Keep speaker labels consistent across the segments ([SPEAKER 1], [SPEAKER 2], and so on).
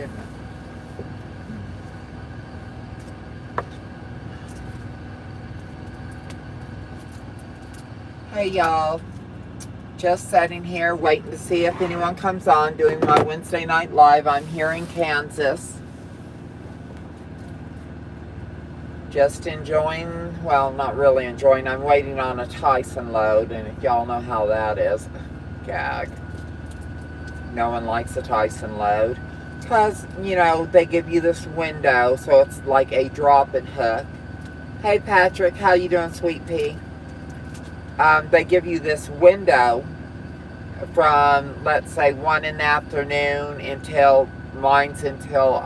[SPEAKER 1] goodness. Hey y'all, just sitting here waiting to see if anyone comes on, doing my Wednesday night live. I'm here in Kansas. Just enjoying, well, not really enjoying, I'm waiting on a Tyson load, and if y'all know how that is, gag. No one likes a Tyson load. Because, you know, they give you this window, so it's like a drop and hook. Hey Patrick, how you doing, sweet pea? They give you this window from, let's say, 1 in the afternoon until, mine's until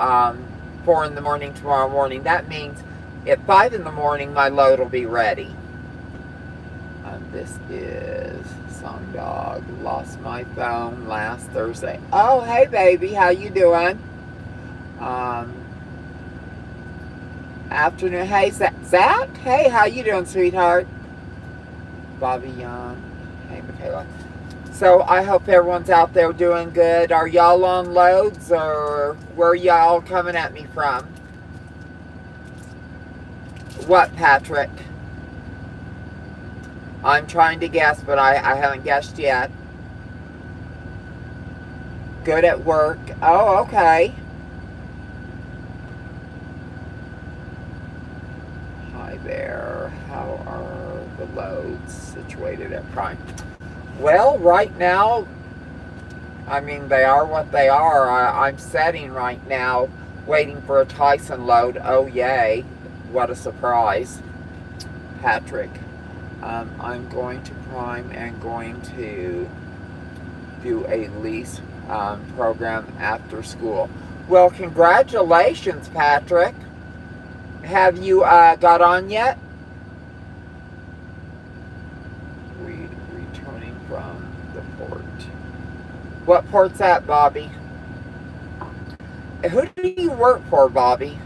[SPEAKER 1] 4 in the morning tomorrow morning. That means at 5 in the morning, my load will be ready. This is Song Dog. Lost my phone last Thursday. Oh, hey baby, how you doing? Afternoon. Hey, Zach? Hey, how you doing, sweetheart? Bobby Young. Hey, Michaela. So I hope everyone's out there doing good. Are y'all on loads, or where y'all coming at me from? What, Patrick? I'm trying to guess, but I haven't guessed yet. Good at work. Oh, okay. Hi there. How are the loads situated at Prime? Well, right now, I mean, they are what they are. I'm setting right now, waiting for a Tyson load. Oh, yay. What a surprise. Patrick. I'm going to Prime and going to do a lease program after school. Well, congratulations, Patrick. Have you got on yet? Returning from the port. What port's that, Bobby? Who do you work for, Bobby?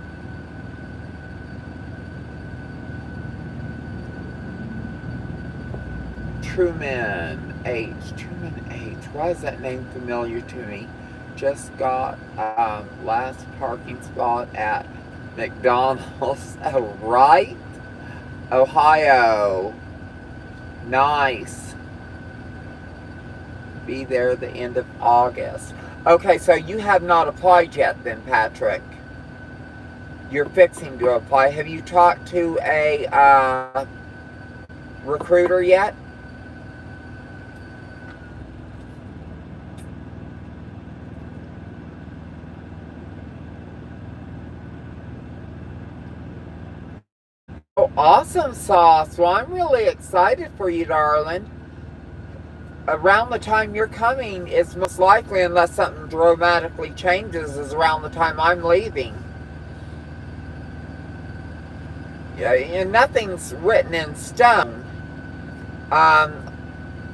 [SPEAKER 1] Truman H. Truman H. Why is that name familiar to me? Just got last parking spot at McDonald's. Oh, right? Ohio. Nice. Be there the end of August. Okay, so you have not applied yet then, Patrick. You're fixing to apply. Have you talked to a recruiter yet? Oh, awesome, Sauce. Well, I'm really excited for you, darling. Around the time you're coming is most likely, unless something dramatically changes, is around the time I'm leaving. Yeah, and nothing's written in stone.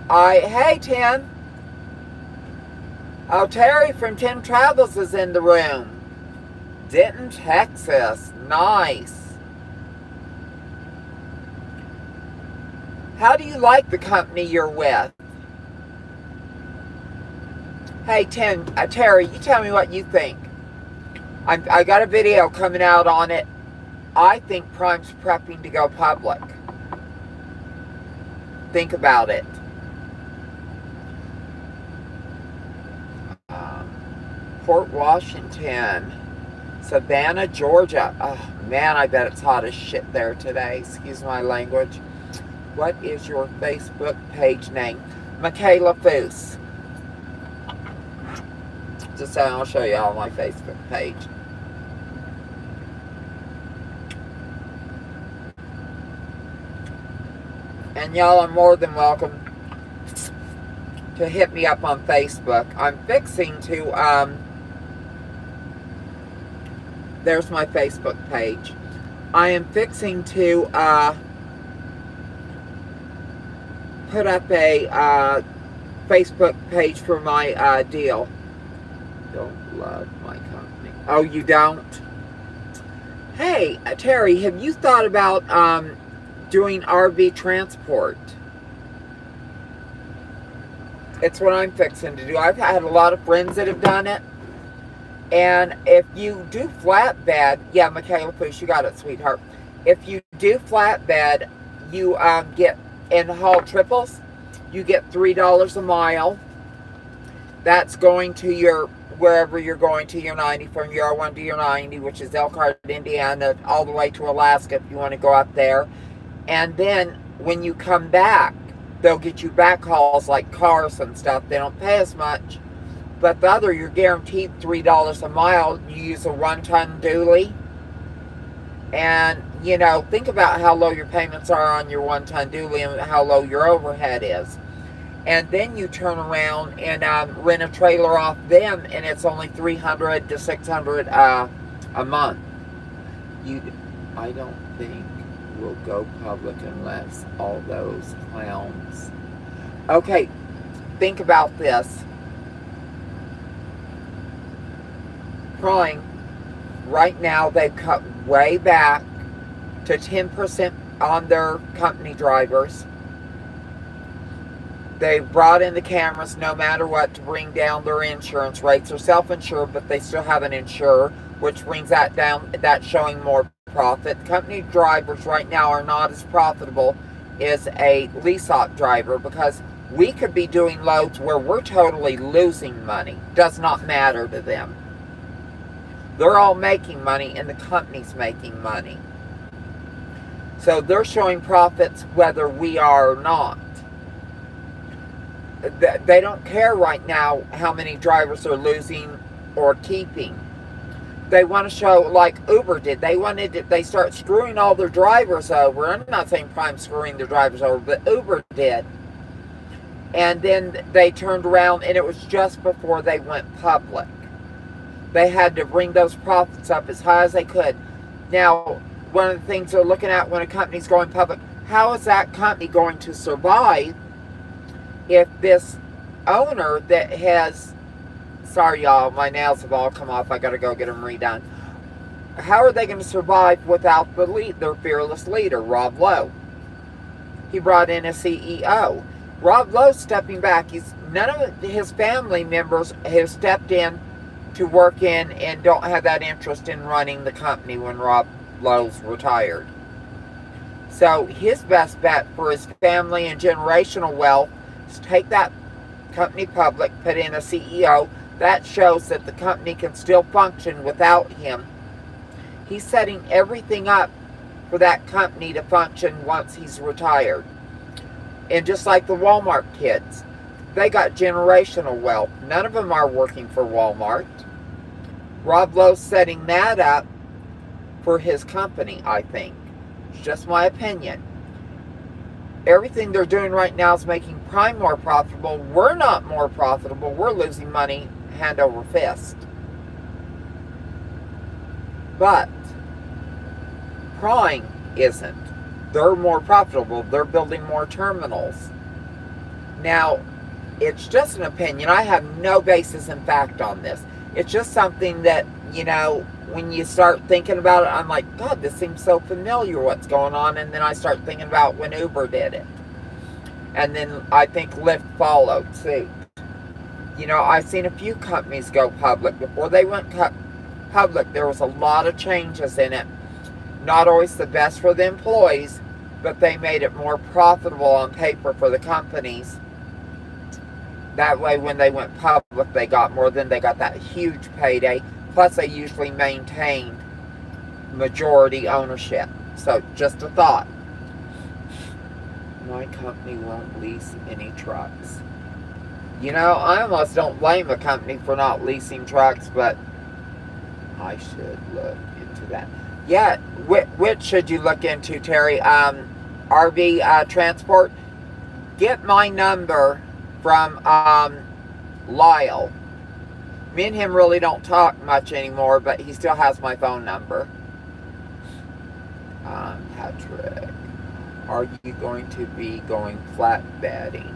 [SPEAKER 1] Hey, Tim. Oh, Terry from Tim Travels is in the room. Denton, Texas. Nice. How do you like the company you're with? Hey, Terry, you tell me what you think. I got a video coming out on it. I think Prime's prepping to go public. Think about it. Port Washington. Savannah, Georgia. Oh, man, I bet it's hot as shit there today. Excuse my language. What is your Facebook page name? Michaela Foose. Just so I'll show you all my Facebook page. And y'all are more than welcome to hit me up on Facebook. I'm fixing to, there's my Facebook page. I am fixing to, put up a, Facebook page for my, deal. Don't love my company. Oh, you don't? Hey, Terry, have you thought about, doing RV transport? It's what I'm fixing to do. I've had a lot of friends that have done it. And if you do flatbed, yeah, Michaela Push, you got it, sweetheart. If you do flatbed, you get in haul triples, you get $3 a mile. That's going to your wherever you're going to your 90, from your 1 to your 90, which is Elkhart, Indiana, all the way to Alaska if you want to go up there. And then when you come back, they'll get you back hauls like cars and stuff. They don't pay as much. But the other, you're guaranteed $3 a mile. You use a 1-ton dually. And, you know, think about how low your payments are on your 1-ton dually and how low your overhead is. And then you turn around and rent a trailer off them, and it's only $300 to $600 a month. I don't think we'll go public unless all those clowns. Okay, think about this. Prime, right now they've cut way back to 10% on their company drivers. They brought in the cameras no matter what to bring down their insurance rates. They're self-insured, but they still have an insurer, which brings that down. That's showing more profit. Company drivers right now are not as profitable as a lease-op driver, because we could be doing loads where we're totally losing money. Does not matter to them. They're all making money, and the company's making money. So they're showing profits whether we are or not. They don't care right now how many drivers are losing or keeping. They want to show, like Uber did. They start screwing all their drivers over. I'm not saying Prime screwing their drivers over, but Uber did. And then they turned around, and it was just before they went public. They had to bring those profits up as high as they could. Now, one of the things they're looking at when a company's going public, how is that company going to survive if this owner that has, sorry y'all, my nails have all come off, I gotta go get them redone. How are they going to survive without their fearless leader, Rob Lowe? He brought in a CEO. Rob Lowe's stepping back. None of his family members have stepped in to work in and don't have that interest in running the company when Rob Lowe's retired. So his best bet for his family and generational wealth is take that company public, put in a CEO. That shows that the company can still function without him. He's setting everything up for that company to function once he's retired. And just like the Walmart kids, they got generational wealth. None of them are working for Walmart. Rob Lowe's setting that up for his company, I think. It's just my opinion. Everything they're doing right now is making Prime more profitable. We're not more profitable. We're losing money hand over fist. But Prime isn't. They're more profitable. They're building more terminals. Now, it's just an opinion. I have no basis in fact on this. It's just something that, you know, when you start thinking about it, I'm like, God, this seems so familiar, what's going on. And then I start thinking about when Uber did it. And then I think Lyft followed suit. You know, I've seen a few companies go public. Before they went public, there was a lot of changes in it. Not always the best for the employees, but they made it more profitable on paper for the companies. That way, when they went public, they got more. Then they got that huge payday. Plus, they usually maintained majority ownership. So, just a thought. My company won't lease any trucks. You know, I almost don't blame a company for not leasing trucks, but I should look into that. Yeah, which should you look into, Terry? RV transport? Get my number from Lyle. Me and him really don't talk much anymore, but he still has my phone number. Patrick, are you going to be going flatbedding?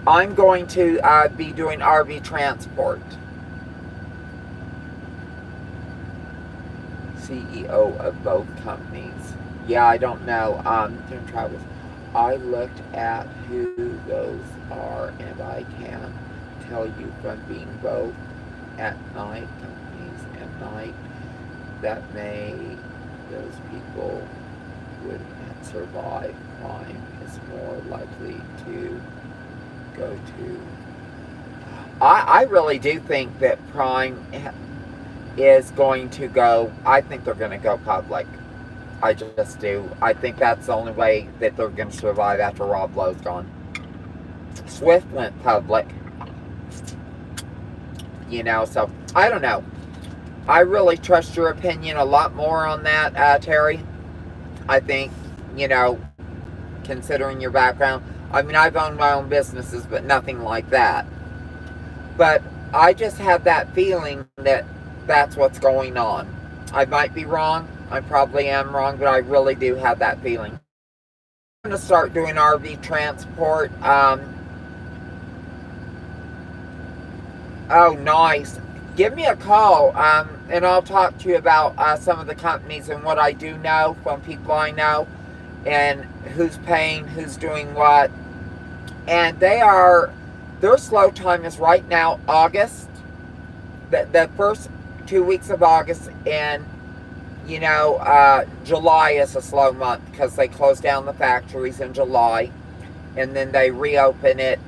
[SPEAKER 1] I'm going to be doing RV transport. CEO of both companies. Yeah, I don't know. Travis. I looked at who those are, and I can tell you from being both at night companies night that those people wouldn't survive. Crime is more likely to go to. I really do think that Prime is going to go. I think they're going to go public. I just do. I think that's the only way that they're going to survive after Rob Lowe's gone. Swift went public. So I don't know. I really trust your opinion a lot more on that, Terry. I think, considering your background. I mean, I've owned my own businesses, but nothing like that. But I just have that feeling that that's what's going on. I might be wrong. I probably am wrong, but I really do have that feeling. I'm going to start doing RV transport. Oh, nice. Give me a call, and I'll talk to you about some of the companies and what I do know from people I know, and who's paying, who's doing what. And their slow time is right now August, the first 2 weeks of August, and July is a slow month because they close down the factories in July, and then they reopen it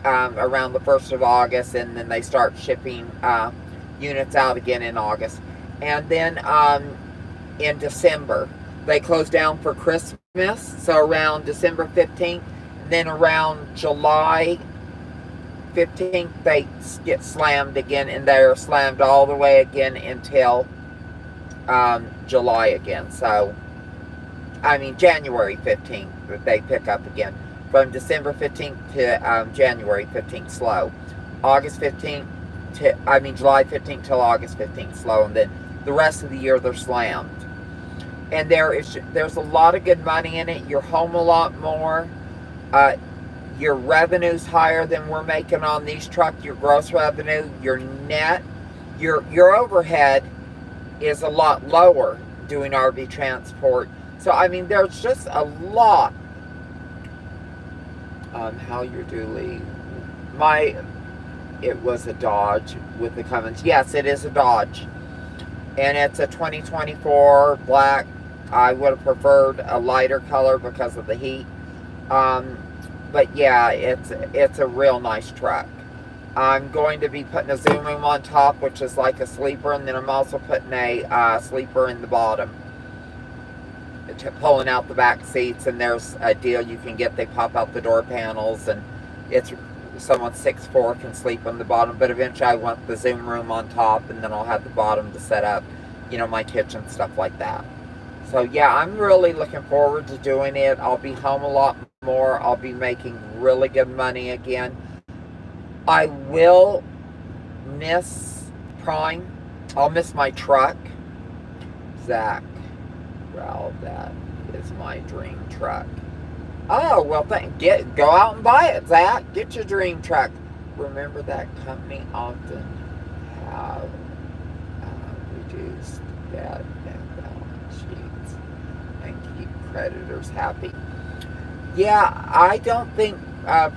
[SPEAKER 1] around the 1st of August, and then they start shipping units out again in August. And then in December, they close down for Christmas, so around December 15th. Then around July 15th, they get slammed again, and they're slammed all the way again until July again. So, January 15th, they pick up again. From December 15th to January 15th, slow. August 15th to, July 15th till August 15th, slow. And then the rest of the year, they're slammed. And there's a lot of good money in it. You're home a lot more. Your revenue's higher than we're making on these trucks. Your gross revenue, your net, your overhead is a lot lower doing RV transport. So, there's just a lot. How your dually. It was a Dodge with the Cummins. Yes, it is a Dodge. And it's a 2024 black. I would have preferred a lighter color because of the heat. But yeah, it's a real nice truck. I'm going to be putting a Zoom room on top, which is like a sleeper, and then I'm also putting a sleeper in the bottom, pulling out the back seats. And there's a deal you can get. They pop out the door panels, and it's someone 6'4" can sleep on the bottom. But eventually I want the Zoom room on top, and then I'll have the bottom to set up, my kitchen, stuff like that. So yeah, I'm really looking forward to doing it. I'll be home a lot more. I'll be making really good money again. I will miss Prime. I'll miss my truck. Zach, well, that is my dream truck. Oh, well, go out and buy it, Zach. Get your dream truck. Remember that company often have reduced bad balance sheets and keep creditors happy. Yeah, I don't think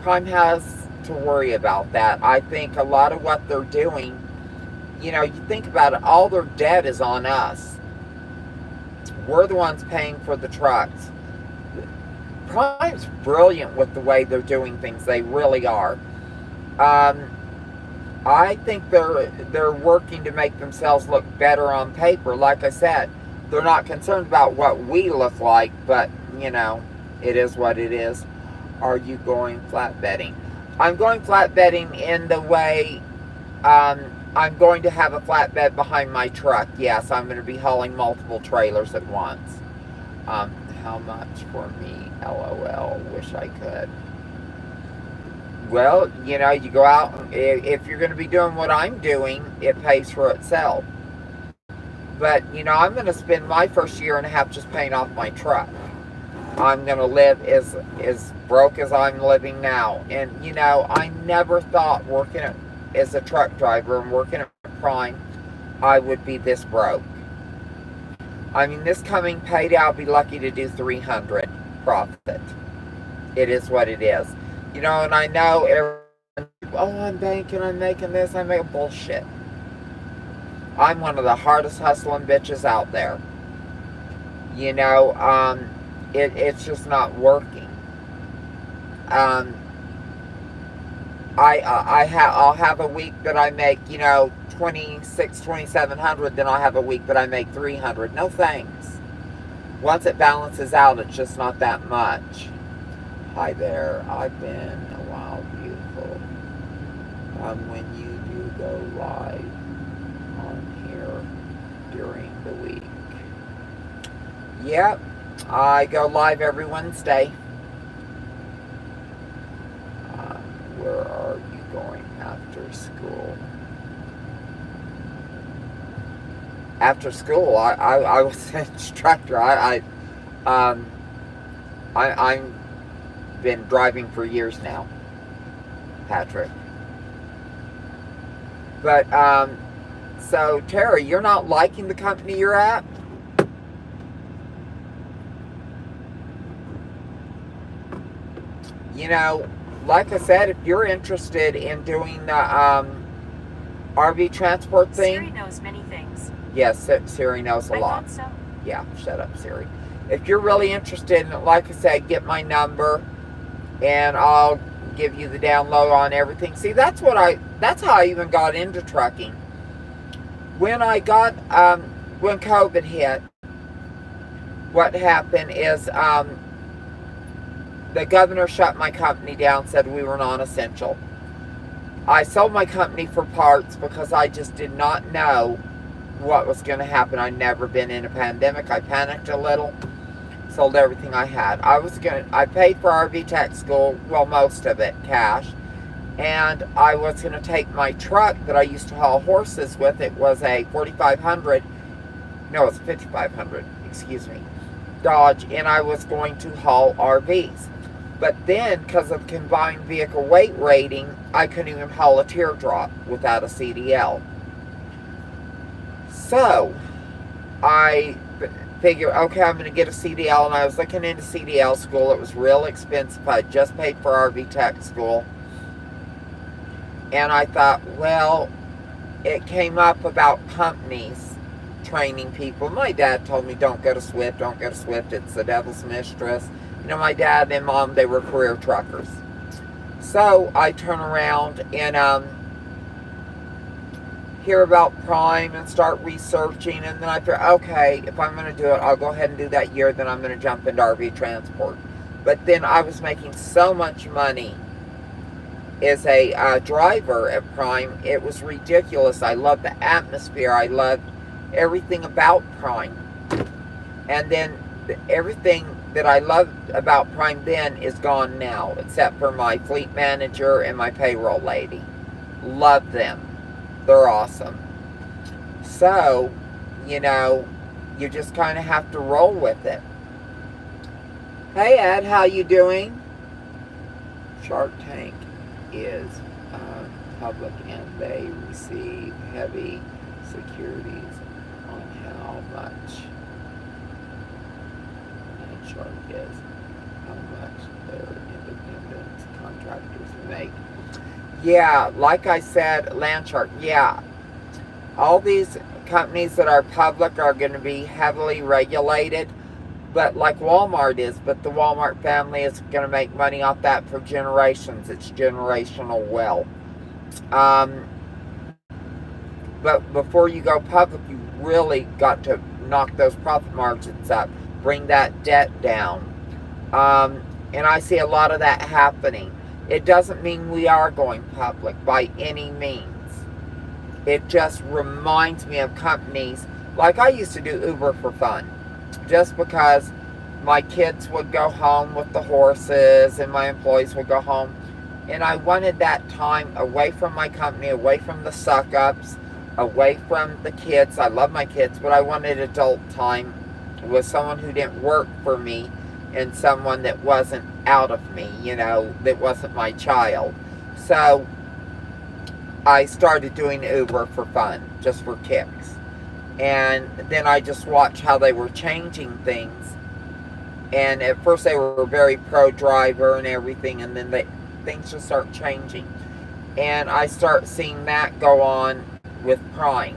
[SPEAKER 1] Prime has to worry about that. I think a lot of what they're doing, you think about it, all their debt is on us. We're the ones paying for the trucks. Prime's brilliant with the way they're doing things. They really are. I think they're working to make themselves look better on paper. Like I said, they're not concerned about what we look like, but, it is what it is. Are you going flatbedding? I'm going flatbedding in the way, I'm going to have a flatbed behind my truck. Yes, I'm going to be hauling multiple trailers at once. How much for me? LOL. Wish I could. Well, you go out, if you're going to be doing what I'm doing, it pays for itself. But, I'm going to spend my first year and a half just paying off my truck. I'm going to live as broke as I'm living now. And, I never thought working as a truck driver and working at Prime, I would be this broke. This coming payday, I'll be lucky to do $300 profit. It is what it is. And I know everyone, I'm banking, I'm making this, I'm making bullshit. I'm one of the hardest hustling bitches out there. You know, it's just not working. Um, I'll have a week that I make, 2700. Then I'll have a week that I make 300. No thanks. Once it balances out, it's just not that much. Hi there. I've been a while, beautiful. When you do go live on here during the week. Yep, I go live every Wednesday. Where are you going after school? After school, I was an instructor. I'm been driving for years now, Patrick. But so Tara, you're not liking the company you're at? You know, like I said, if you're interested in doing the RV transport thing.
[SPEAKER 2] Siri knows many things.
[SPEAKER 1] Yes, Siri knows a lot.
[SPEAKER 2] I thought so.
[SPEAKER 1] Yeah, shut up, Siri. If you're really interested in it, like I said, get my number and I'll give you the download on everything. See, that's how I even got into trucking. When when COVID hit, what happened is the governor shut my company down, said we were non-essential. I sold my company for parts because I just did not know what was going to happen. I'd never been in a pandemic. I panicked a little, sold everything I had. I paid for RV tech school, well, most of it cash, and I was going to take my truck that I used to haul horses with. It was a 4500, no, it's 5500, excuse me, Dodge, and I was going to haul RVs. But then, because of combined vehicle weight rating, I couldn't even haul a teardrop without a CDL. So, I figured, okay, I'm going to get a CDL, and I was looking into CDL school. It was real expensive. I just paid for RV tech school. And I thought, well, it came up about companies training people. My dad told me, don't go to Swift, it's the devil's mistress. You know, my dad and mom, they were career truckers. So I turn around and hear about Prime and start researching, and then I figure, okay, if I'm going to do it, I'll go ahead and do that year, then I'm going to jump into RV transport. But then I was making so much money as a driver at Prime, it was ridiculous. I loved the atmosphere. I loved everything about Prime. And then everything that I loved about Prime then is gone now, except for my fleet manager and my payroll lady. Love them. They're awesome. So, you know, you just kind of have to roll with it. Hey Ed, how you doing? Shark Tank is public and they receive heavy securities on how much Shark is, how much their independent contractors make. Yeah, like I said, Landshark, yeah. All these companies that are public are going to be heavily regulated, but like Walmart is, but the Walmart family is going to make money off that for generations. It's generational wealth. But before you go public, you really got to knock those profit margins up, bring that debt down. And I see a lot of that happening. It doesn't mean we are going public by any means. It just reminds me of companies, like I used to do Uber for fun, just because my kids would go home with the horses and my employees would go home. And I wanted that time away from my company, away from the suck-ups, away from the kids. I love my kids, but I wanted adult time with someone who didn't work for me and someone that wasn't out of me, you know, that wasn't my child. So I started doing Uber for fun, just for kicks. And then I just watched how they were changing things. And at first they were very pro-driver and everything, and then things just start changing. And I start seeing that go on with Prime.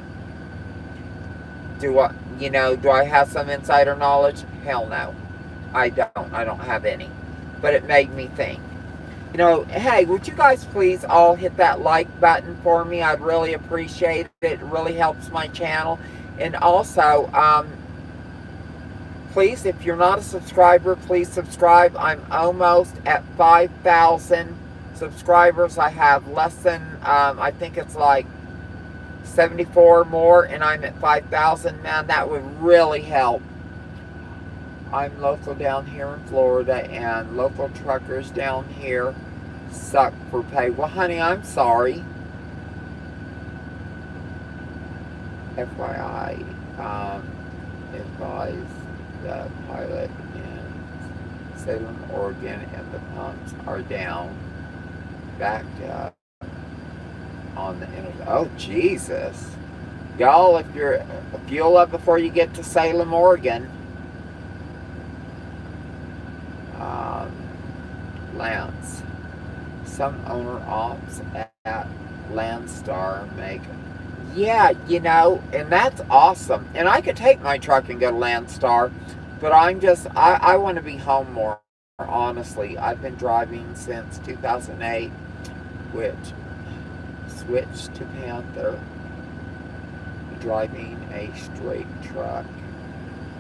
[SPEAKER 1] Do I, do I have some insider knowledge? Hell no. I don't have any. But it made me think. Hey, would you guys please all hit that like button for me? I'd really appreciate it. It really helps my channel. And also, please, if you're not a subscriber, please subscribe. I'm almost at 5,000 subscribers. I have less than, I think it's like 74 more, and I'm at 5,000. Man, that would really help. I'm local down here in Florida, and local truckers down here suck for pay. Well, honey, I'm sorry. FYI, advise the pilot in Salem, Oregon, and the pumps are down, backed up on the internet. Oh, Jesus. Y'all, if you're fuel up before you get to Salem, Oregon. Lance. Some owner ops at Landstar make. Yeah, and that's awesome. And I could take my truck and go to Landstar, but I want to be home more, honestly. I've been driving since 2008, which switched to Panther, driving a straight truck.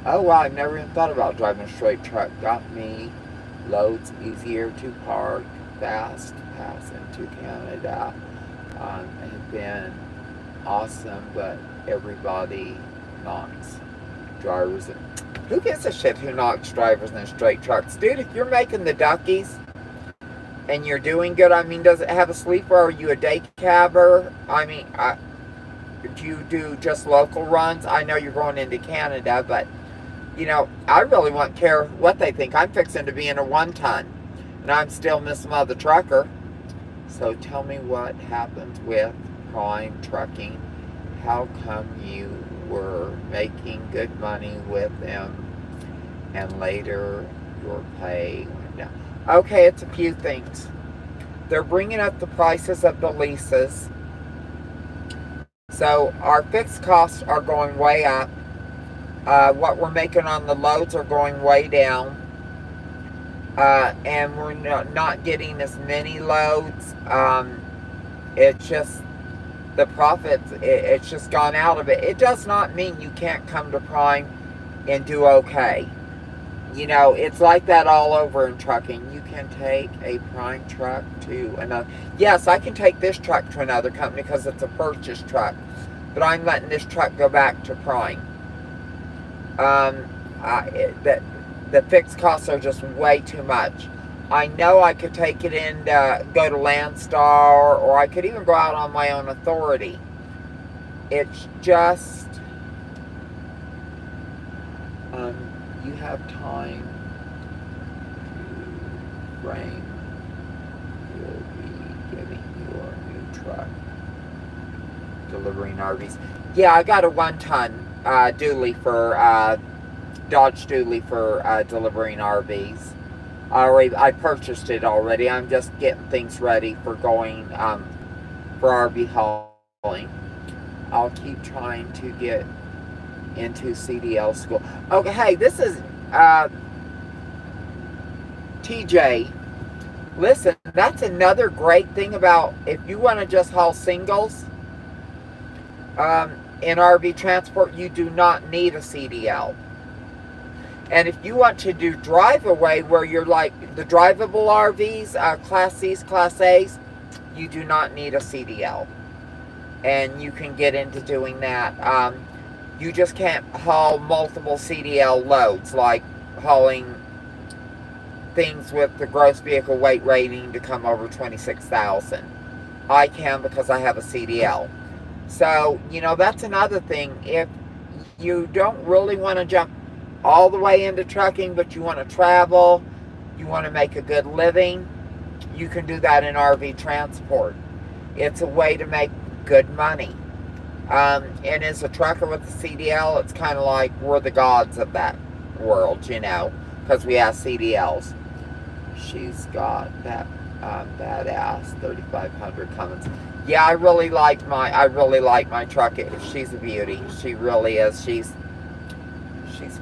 [SPEAKER 1] Oh, wow, I've never even thought about driving a straight truck. Got me loads easier to park, fast pass into Canada. Have been awesome, but everybody knocks drivers. Who gives a shit who knocks drivers in straight trucks? Dude, if you're making the duckies and you're doing good, does it have a sleeper? Are you a day cabber? Do you do just local runs? I know you're going into Canada, but I really won't care what they think. I'm fixing to be in a 1-ton, and I'm still Miss Mother Trucker. So tell me what happens with Prime Trucking. How come you were making good money with them, and later your pay went down? Okay, it's a few things. They're bringing up the prices of the leases. So our fixed costs are going way up. What we're making on the loads are going way down. And we're not getting as many loads. It's just the profits, it's just gone out of it. It does not mean you can't come to Prime and do okay. It's like that all over in trucking. You can take a Prime truck to another. Yes, I can take this truck to another company because it's a purchase truck. But I'm letting this truck go back to Prime. The fixed costs are just way too much. I know I could take it in to go to Landstar, or I could even go out on my own authority. It's just, you have time to frame. You'll be getting your new truck, delivering RVs. Yeah, I got a 1-ton dually for Dodge dually for delivering RVs. I purchased it already. I'm just getting things ready for going for RV hauling. I'll keep trying to get into CDL school. Okay, hey, this is TJ. Listen, that's another great thing about if you want to just haul singles in RV transport, you do not need a CDL. And if you want to do drive-away, where you're like the drivable RVs, Class C's, Class A's, you do not need a CDL. And you can get into doing that. You just can't haul multiple CDL loads, like hauling things with the gross vehicle weight rating to come over 26,000. I can because I have a CDL. So, that's another thing. If you don't really want to jump all the way into trucking, but you want to travel, you want to make a good living, you can do that in RV transport. It's a way to make good money. And as a trucker with a CDL, it's kind of like we're the gods of that world, because we have CDLs. She's got that badass 3500 Cummins. Yeah, I really like my truck. She's a beauty. She really is. She's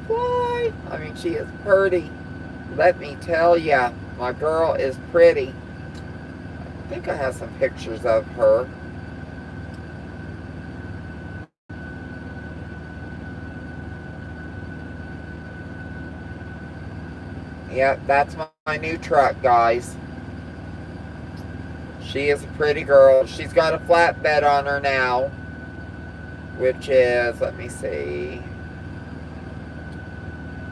[SPEAKER 1] fly. I mean, she is pretty. Let me tell ya, my girl is pretty. I think I have some pictures of her. Yep, that's my new truck, guys. She is a pretty girl. She's got a flatbed on her now, which is, let me see,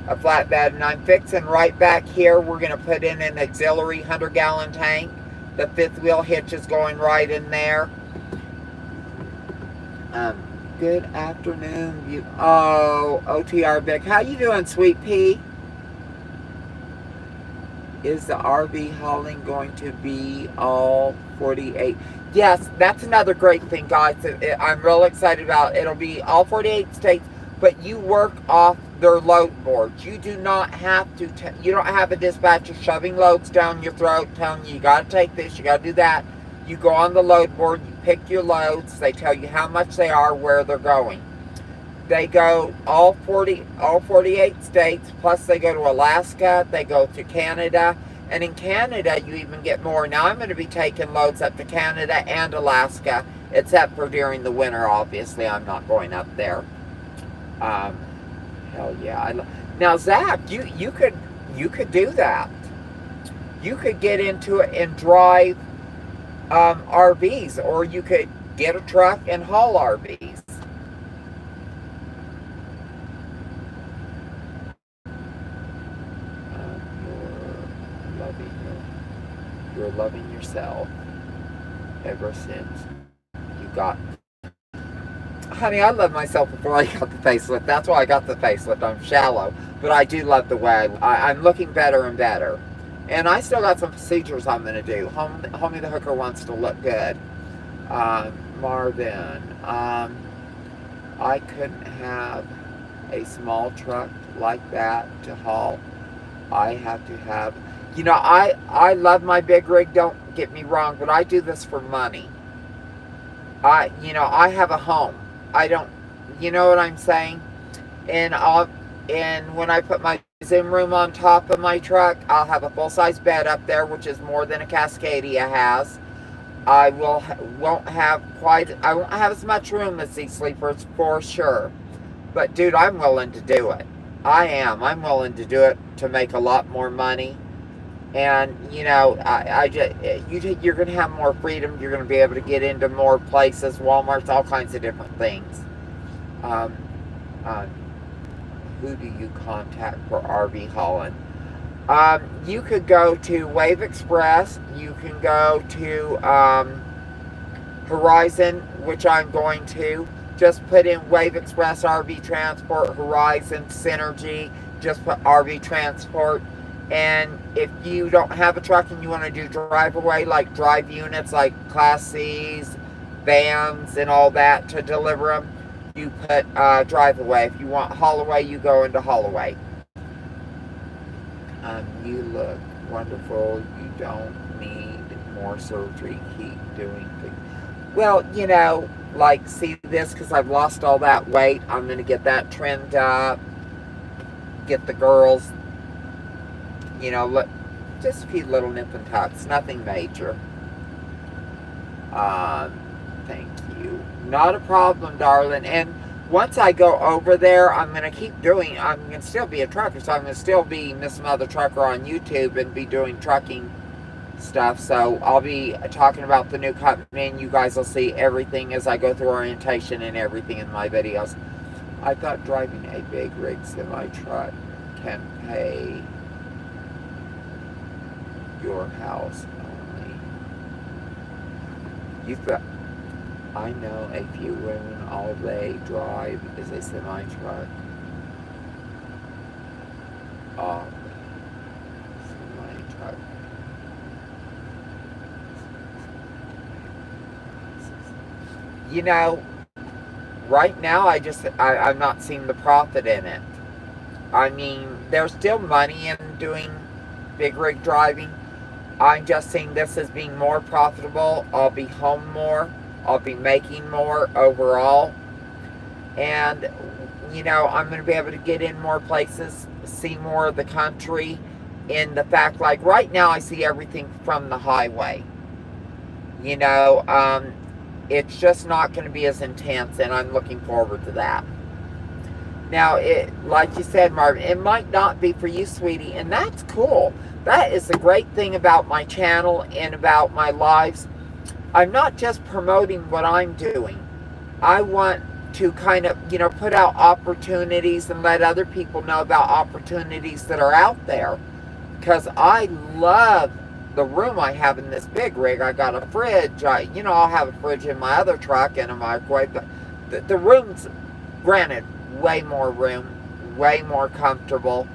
[SPEAKER 1] a flatbed. And I'm fixing right back here, we're going to put in an auxiliary 100-gallon tank. The fifth wheel hitch is going right in there. Good afternoon. OTR Vic. How you doing, Sweet Pea? Is the RV hauling going to be all 48? Yes, that's another great thing, guys. I'm real excited about it. It'll be all 48 states, but you work off their load boards. You do not have to, you don't have a dispatcher shoving loads down your throat, telling you got to take this, you got to do that. You go on the load board, you pick your loads, they tell you how much they are, where they're going. They go all 48 states, plus they go to Alaska, they go to Canada, and in Canada you even get more. Now I'm going to be taking loads up to Canada and Alaska, except for during the winter, obviously I'm not going up there. Hell yeah. Now Zach, you could do that. You could get into it and drive RVs, or you could get a truck and haul RVs. You're loving yourself ever since you got. Honey, I love myself before I got the facelift. That's why I got the facelift. I'm shallow, but I do love the way I'm looking better and better. And I still got some procedures I'm going to do. Homie the Hooker wants to look good. Marvin, I couldn't have a small truck like that to haul. I have to have, I love my big rig, don't get me wrong, but I do this for money. I have a home. I don't, you know what I'm saying? And when I put my Zoom room on top of my truck, I'll have a full-size bed up there, which is more than a Cascadia has. I won't have as much room as these sleepers for sure. But dude, I'm willing to do it. I'm willing to do it to make a lot more money. And you're going to have more freedom. You're going to be able to get into more places, Walmart's, all kinds of different things. Who do you contact for RV hauling? You could go to Wave Express. You can go to Horizon, which I'm going to. Just put in Wave Express RV Transport, Horizon, Synergy. Just put RV Transport. And if you don't have a truck and you want to do drive-away, like drive units, like Class C's, vans, and all that to deliver them, you put drive-away. If you want haul-away, you go into haul-away. You look wonderful. You don't need more surgery. Keep doing things. Well, like, see this, because I've lost all that weight. I'm going to get that trimmed up. Get the girls, just a few little nip and tucks. Nothing major. Thank you. Not a problem, darling. And once I go over there, I'm going to I'm going to still be a trucker, so I'm going to still be Miss Mother Trucker on YouTube and be doing trucking stuff. So I'll be talking about the new company, and you guys will see everything as I go through orientation and everything in my videos. I thought driving a big rig semi-truck can pay your house only. I know a few women, all they drive is a semi-truck. Semi-truck. Right now I'm not seeing the profit in it. I mean, there's still money in doing big rig driving. I'm just seeing this as being more profitable. I'll be home more. I'll be making more overall. And, I'm going to be able to get in more places, see more of the country. In the fact, like right now, I see everything from the highway. You know, it's just not going to be as intense, and I'm looking forward to that. Now, like you said, Marvin, it might not be for you, sweetie, and that's cool. That is the great thing about my channel and about my lives. I'm not just promoting what I'm doing. I want to kind of, put out opportunities and let other people know about opportunities that are out there. Because I love the room I have in this big rig. I got a fridge. I'll have a fridge in my other truck and a microwave. But the room's, granted, way more room, way more comfortable.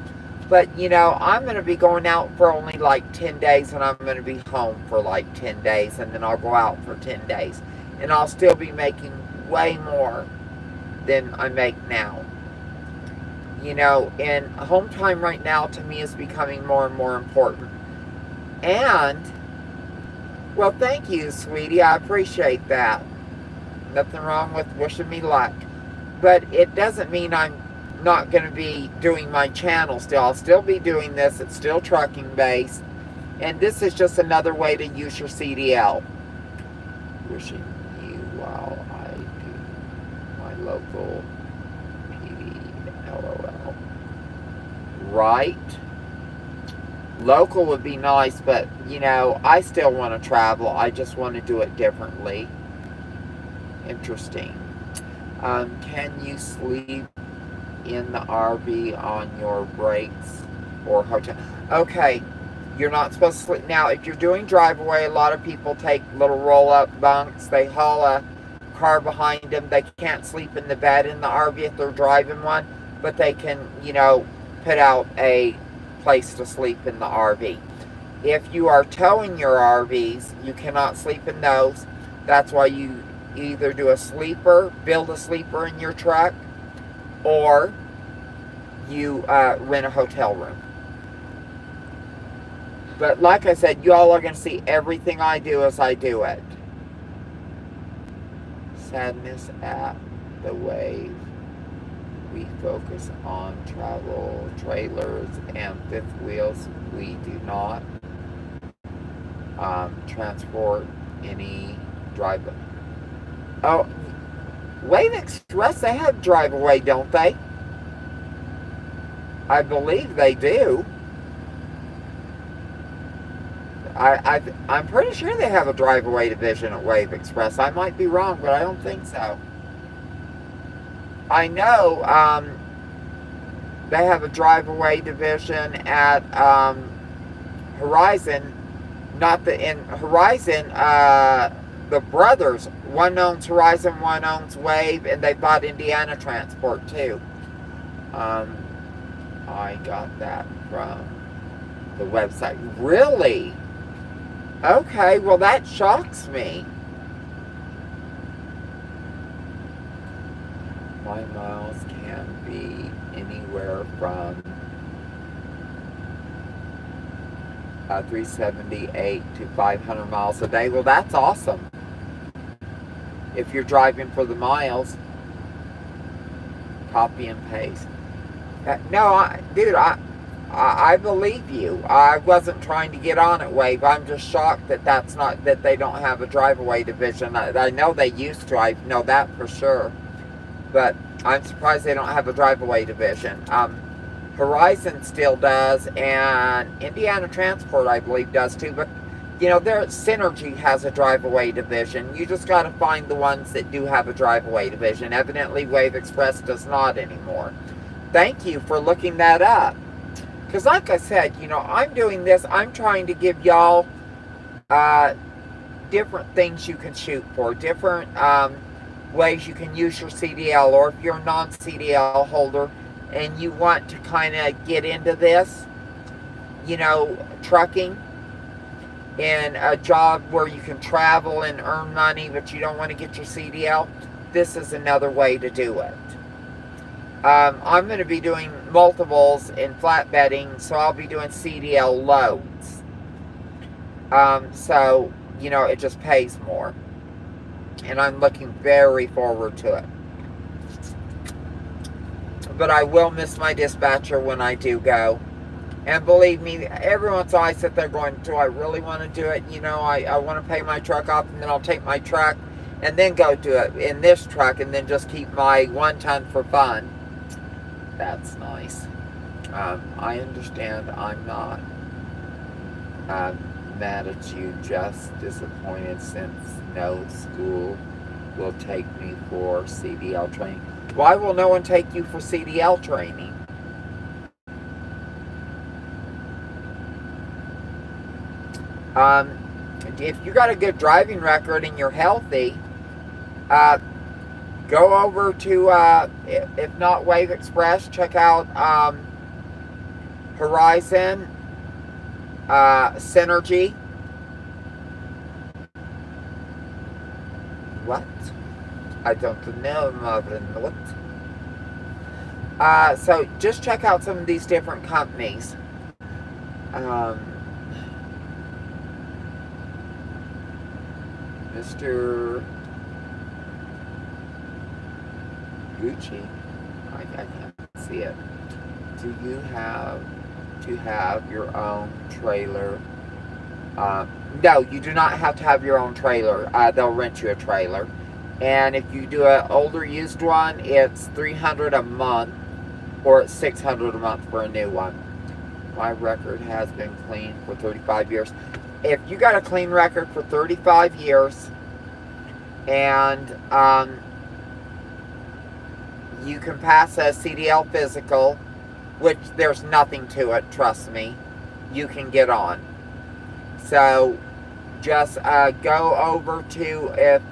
[SPEAKER 1] But, I'm going to be going out for only like 10 days, and I'm going to be home for like 10 days, and then I'll go out for 10 days. And I'll still be making way more than I make now. And home time right now to me is becoming more and more important. And, well, thank you, sweetie. I appreciate that. Nothing wrong with wishing me luck. But it doesn't mean I'm not going to be doing my channel still. I'll still be doing this. It's still trucking based. And this is just another way to use your CDL. Wishing you while I do my local PD, LOL. Right? Local would be nice, but, I still want to travel. I just want to do it differently. Interesting. Can you sleep in the RV on your breaks or hotel? Okay, you're not supposed to sleep. Now, if you're doing drive-away, a lot of people take little roll-up bunks. They haul a car behind them. They can't sleep in the bed in the RV if they're driving one, but they can, put out a place to sleep in the RV. If you are towing your RVs, you cannot sleep in those. That's why you either do a sleeper, build a sleeper in your truck, or you rent a hotel room. But like I said, you all are going to see everything I do as I do it. Sadness at the wave. We focus on travel, trailers, and fifth wheels. We do not transport any drive. Oh, Wave Express, they have drive away, don't they? I believe they do. I'm pretty sure they have a drive away division at Wave Express. I might be wrong, but I don't think so. I know they have a drive away division at Horizon. In Horizon, the brothers, one owns Horizon, one owns Wave, and they bought Indiana Transport too. I got that from the website. Really? Okay, well that shocks me. My miles can be anywhere from 378 to 500 miles a day. Well, that's awesome. If you're driving for the miles, copy and paste. No, dude, I believe you. I wasn't trying to get on at Wave. I'm just shocked that they don't have a drive-away division. I know they used to. I know that for sure. But I'm surprised they don't have a drive-away division. Horizon still does, and Indiana Transport, I believe, does too. But, their Synergy has a drive-away division. You just got to find the ones that do have a drive-away division. Evidently, Wave Express does not anymore. Thank you for looking that up. Because like I said, I'm doing this. I'm trying to give y'all different things you can shoot for. Different ways you can use your CDL. Or if you're a non-CDL holder and you want to kind of get into this, trucking, in a job where you can travel and earn money, but you don't want to get your CDL, this is another way to do it. I'm going to be doing multiples in flatbedding, so I'll be doing CDL loads. So, it just pays more. And I'm looking very forward to it. But I will miss my dispatcher when I do go. And believe me, every once in a while I sit there going, do I really want to do it? You know, I want to pay my truck off, and then I'll take my truck and then go do it in this truck, and then just keep my 1 ton for fun. That's nice. I understand. I'm not mad at you, just disappointed since no school will take me for CDL training. Why will no one take you for CDL training? If you got a good driving record and you're healthy, go over to, if not Wave Express, check out Horizon, Synergy. What? I don't know, Marvin. What? So just check out some of these different companies. Mr. Gucci, I can't see it. Do you have to have your own trailer? No, you do not have to have your own trailer. They'll rent you a trailer. And if you do an older used one, it's $300 a month, or it's $600 a month for a new one. My record has been clean for 35 years. If you got a clean record for 35 years, and you can pass a CDL physical, which there's nothing to it, trust me, you can get on. So just go over to, if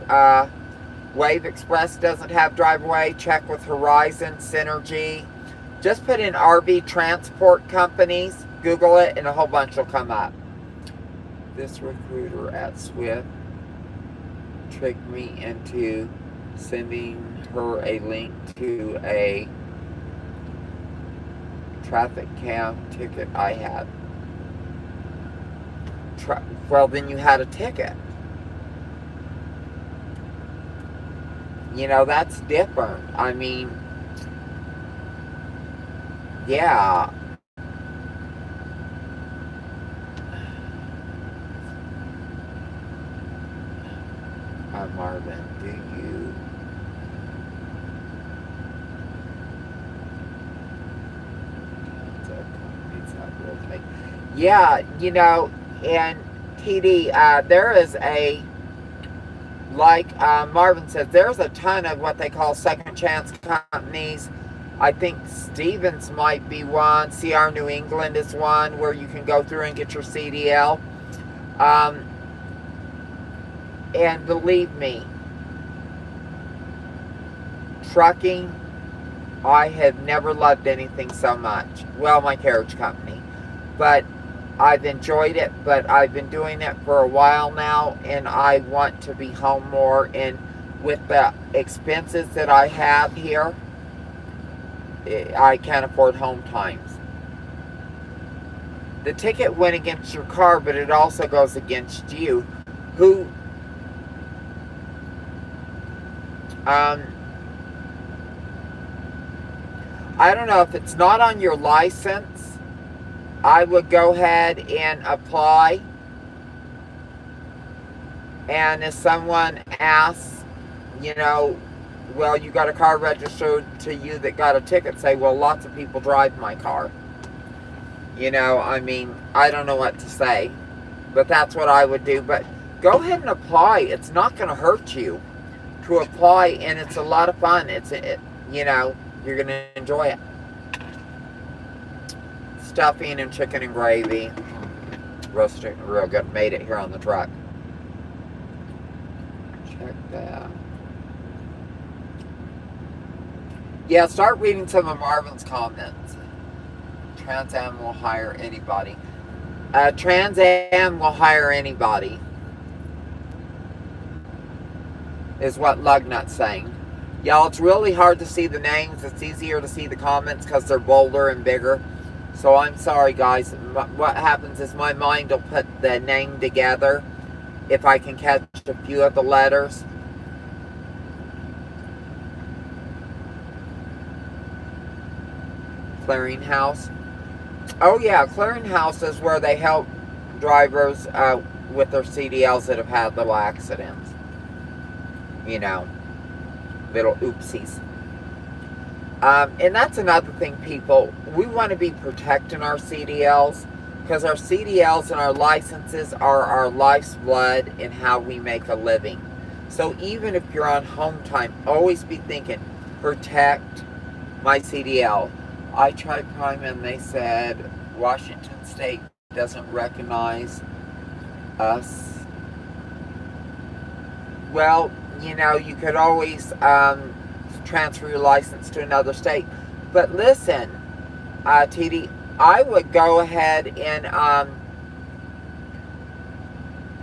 [SPEAKER 1] Wave Express doesn't have drive-away, check with Horizon, Synergy. Just put in RV transport companies, Google it, and a whole bunch will come up. This recruiter at Swift tricked me into sending her a link to a traffic cam ticket I had. Well, then you had a ticket. You know, that's different. I mean, yeah. Marvin, do you yeah, you know, and TD, there is a, like Marvin says, there's a ton of what they call second chance companies. I think Stevens might be one. CR New England is one where you can go through and get your CDL. And believe me, trucking, I have never loved anything so much. Well, my carriage company. But I've enjoyed it, but I've been doing it for a while now, and I want to be home more. And with the expenses that I have here, I can't afford home times. The ticket went against your car, but it also goes against you. Who... I don't know, if it's not on your license, I would go ahead and apply. And if someone asks, you know, well, you got a car registered to you that got a ticket, say, well, lots of people drive my car. You know, I mean, I don't know what to say, but that's what I would do. But go ahead and apply. It's not going to hurt you to apply, and it's a lot of fun. You know, you're going to enjoy it. Stuffing and chicken and gravy. Roasted real good. Made it here on the truck. Check that. Yeah, start reading some of Marvin's comments. Trans Am will hire anybody. Trans Am will hire anybody, is what Lugnut's saying. Y'all, it's really hard to see the names. It's easier to see the comments because they're bolder and bigger. So I'm sorry, guys. What happens is my mind will put the name together if I can catch a few of the letters. Clearinghouse. Oh yeah, Clearinghouse is where they help drivers with their CDLs that have had little accidents. You know, little oopsies. And that's another thing, people. We want to be protecting our CDLs because our CDLs and our licenses are our life's blood in how we make a living. So even if you're on home time, always be thinking, protect my CDL. I tried Prime and they said Washington State doesn't recognize us. Well, you know, you could always transfer your license to another state. But listen, TD, I would go ahead and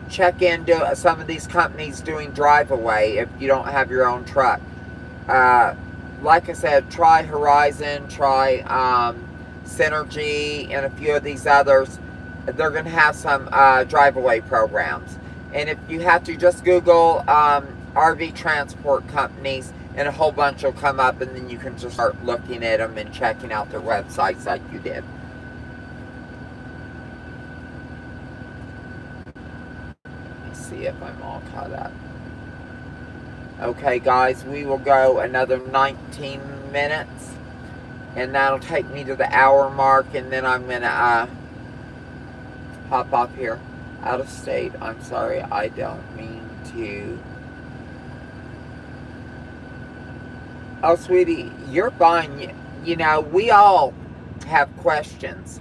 [SPEAKER 1] check into some of these companies doing drive-away if you don't have your own truck. Like I said, try Horizon, try Synergy, and a few of these others. They're going to have some drive-away programs. And if you have to, just Google RV transport companies, and a whole bunch will come up, and then you can just start looking at them and checking out their websites like you did. Let me see if I'm all caught up. Okay, guys, we will go another 19 minutes, and that'll take me to the hour mark, and then I'm going to hop off here. Out of state. I'm sorry, I don't mean to. Oh, sweetie, you're fine. You know, we all have questions.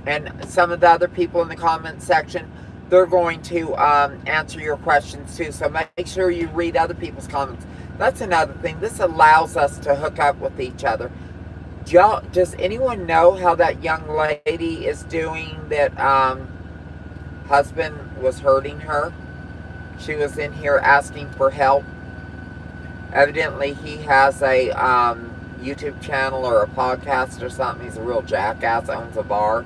[SPEAKER 1] And some of the other people in the comment section, they're going to answer your questions too. So make sure you read other people's comments. That's another thing. This allows us to hook up with each other. Does anyone know how that young lady is doing that husband was hurting her? She was in here asking for help. Evidently, he has a YouTube channel or a podcast or something. He's a real jackass, owns a bar.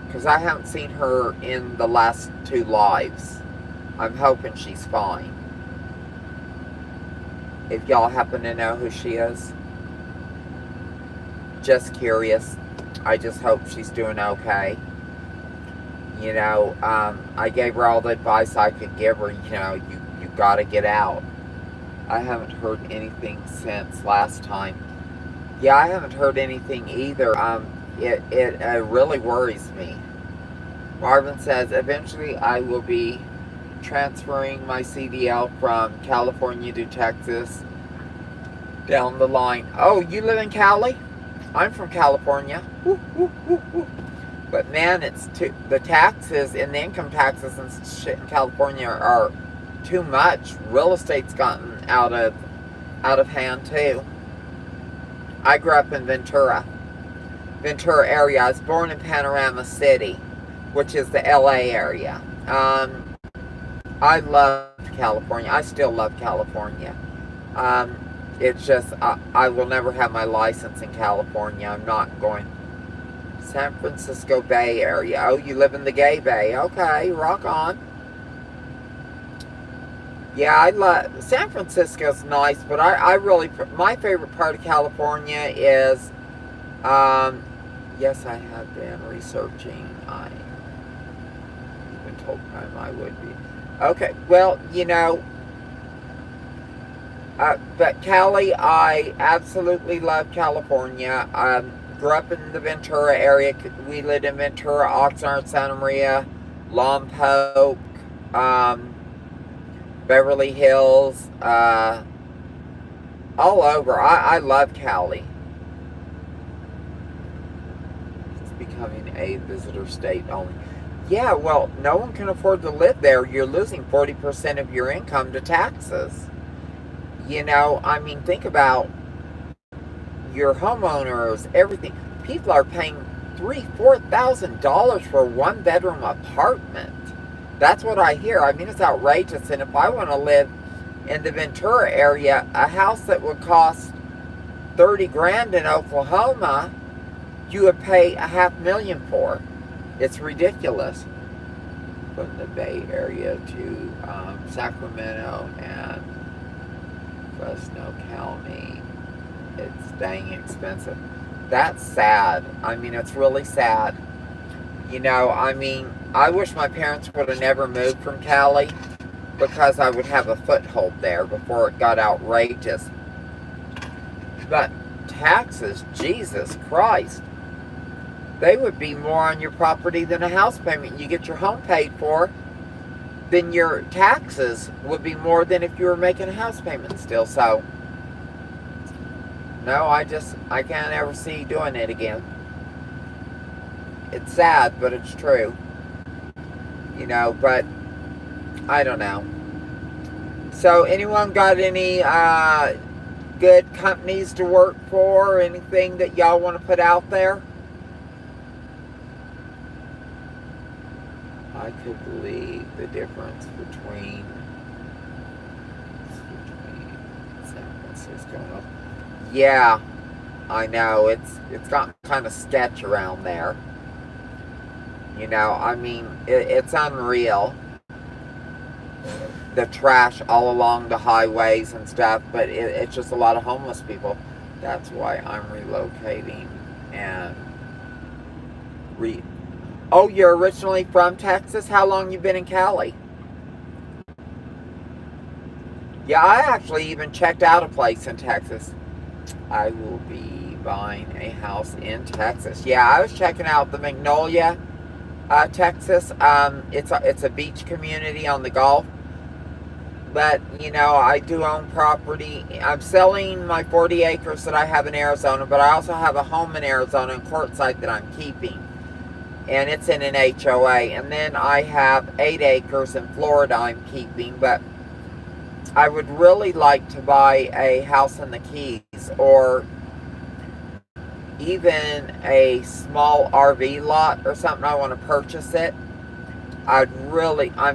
[SPEAKER 1] Because I haven't seen her in the last 2 lives. I'm hoping she's fine. If y'all happen to know who she is. Just curious. I just hope she's doing okay. You know, I gave her all the advice I could give her. You know, you gotta get out. I haven't heard anything since last time. Yeah, I haven't heard anything either. It really worries me. Marvin says, eventually I will be transferring my CDL from California to Texas down the line. Oh, you live in Cali? I'm from California. Woo, woo, woo, woo. But man, the taxes and the income taxes and shit in California are too much. Real estate's gotten out of hand too. I grew up in Ventura area. I was born in Panorama City, which is the LA area. I love California. I still love California. It's just I will never have my license in California. I'm not going. San Francisco Bay Area. Oh, you live in the Gay Bay. Okay, rock on. Yeah, I love San Francisco's nice, but I really, my favorite part of California is, yes, I have been researching. I've been told I would be. Okay, well, you know, but Cali, I absolutely love California. Grew up in the Ventura area. We lived in Ventura, Oxnard, Santa Maria, Lompoc, Beverly Hills, all over. I love Cali. It's becoming a visitor state only. Yeah, well, no one can afford to live there. You're losing 40% of your income to taxes. You know, I mean, think about your homeowners, everything. People are paying $3,000-$4,000 for a 1-bedroom apartment. That's what I hear. I mean, it's outrageous. And if I want to live in the Ventura area, a house that would cost $30,000 in Oklahoma, you would pay $500,000 for. It's ridiculous. From the Bay Area to Sacramento and Fresno County. It's dang expensive. That's sad. I mean, it's really sad. You know, I mean, I wish my parents would have never moved from Cali because I would have a foothold there before it got outrageous. But taxes, Jesus Christ, they would be more on your property than a house payment. You get your home paid for, then your taxes would be more than if you were making a house payment still. So, no, I can't ever see doing it again. It's sad, but it's true. You know, but I don't know. So, anyone got any good companies to work for? Or anything that y'all want to put out there? I could believe the difference between San Francisco and yeah, I know it's gotten kind of sketch around there. You know, I mean, it's unreal. The trash all along the highways and stuff, but it's just a lot of homeless people. That's why I'm relocating and Oh, you're originally from Texas? How long you been in Cali? Yeah, I actually even checked out a place in Texas. I will be buying a house in Texas. Yeah, I was checking out the Magnolia, Texas. It's a beach community on the Gulf. But, you know, I do own property. I'm selling my 40 acres that I have in Arizona, but I also have a home in Arizona in Quartzsite that I'm keeping. And it's in an HOA. And then I have 8 acres in Florida I'm keeping. But I would really like to buy a house in the Keys, or even a small RV lot or something. I want to purchase it. I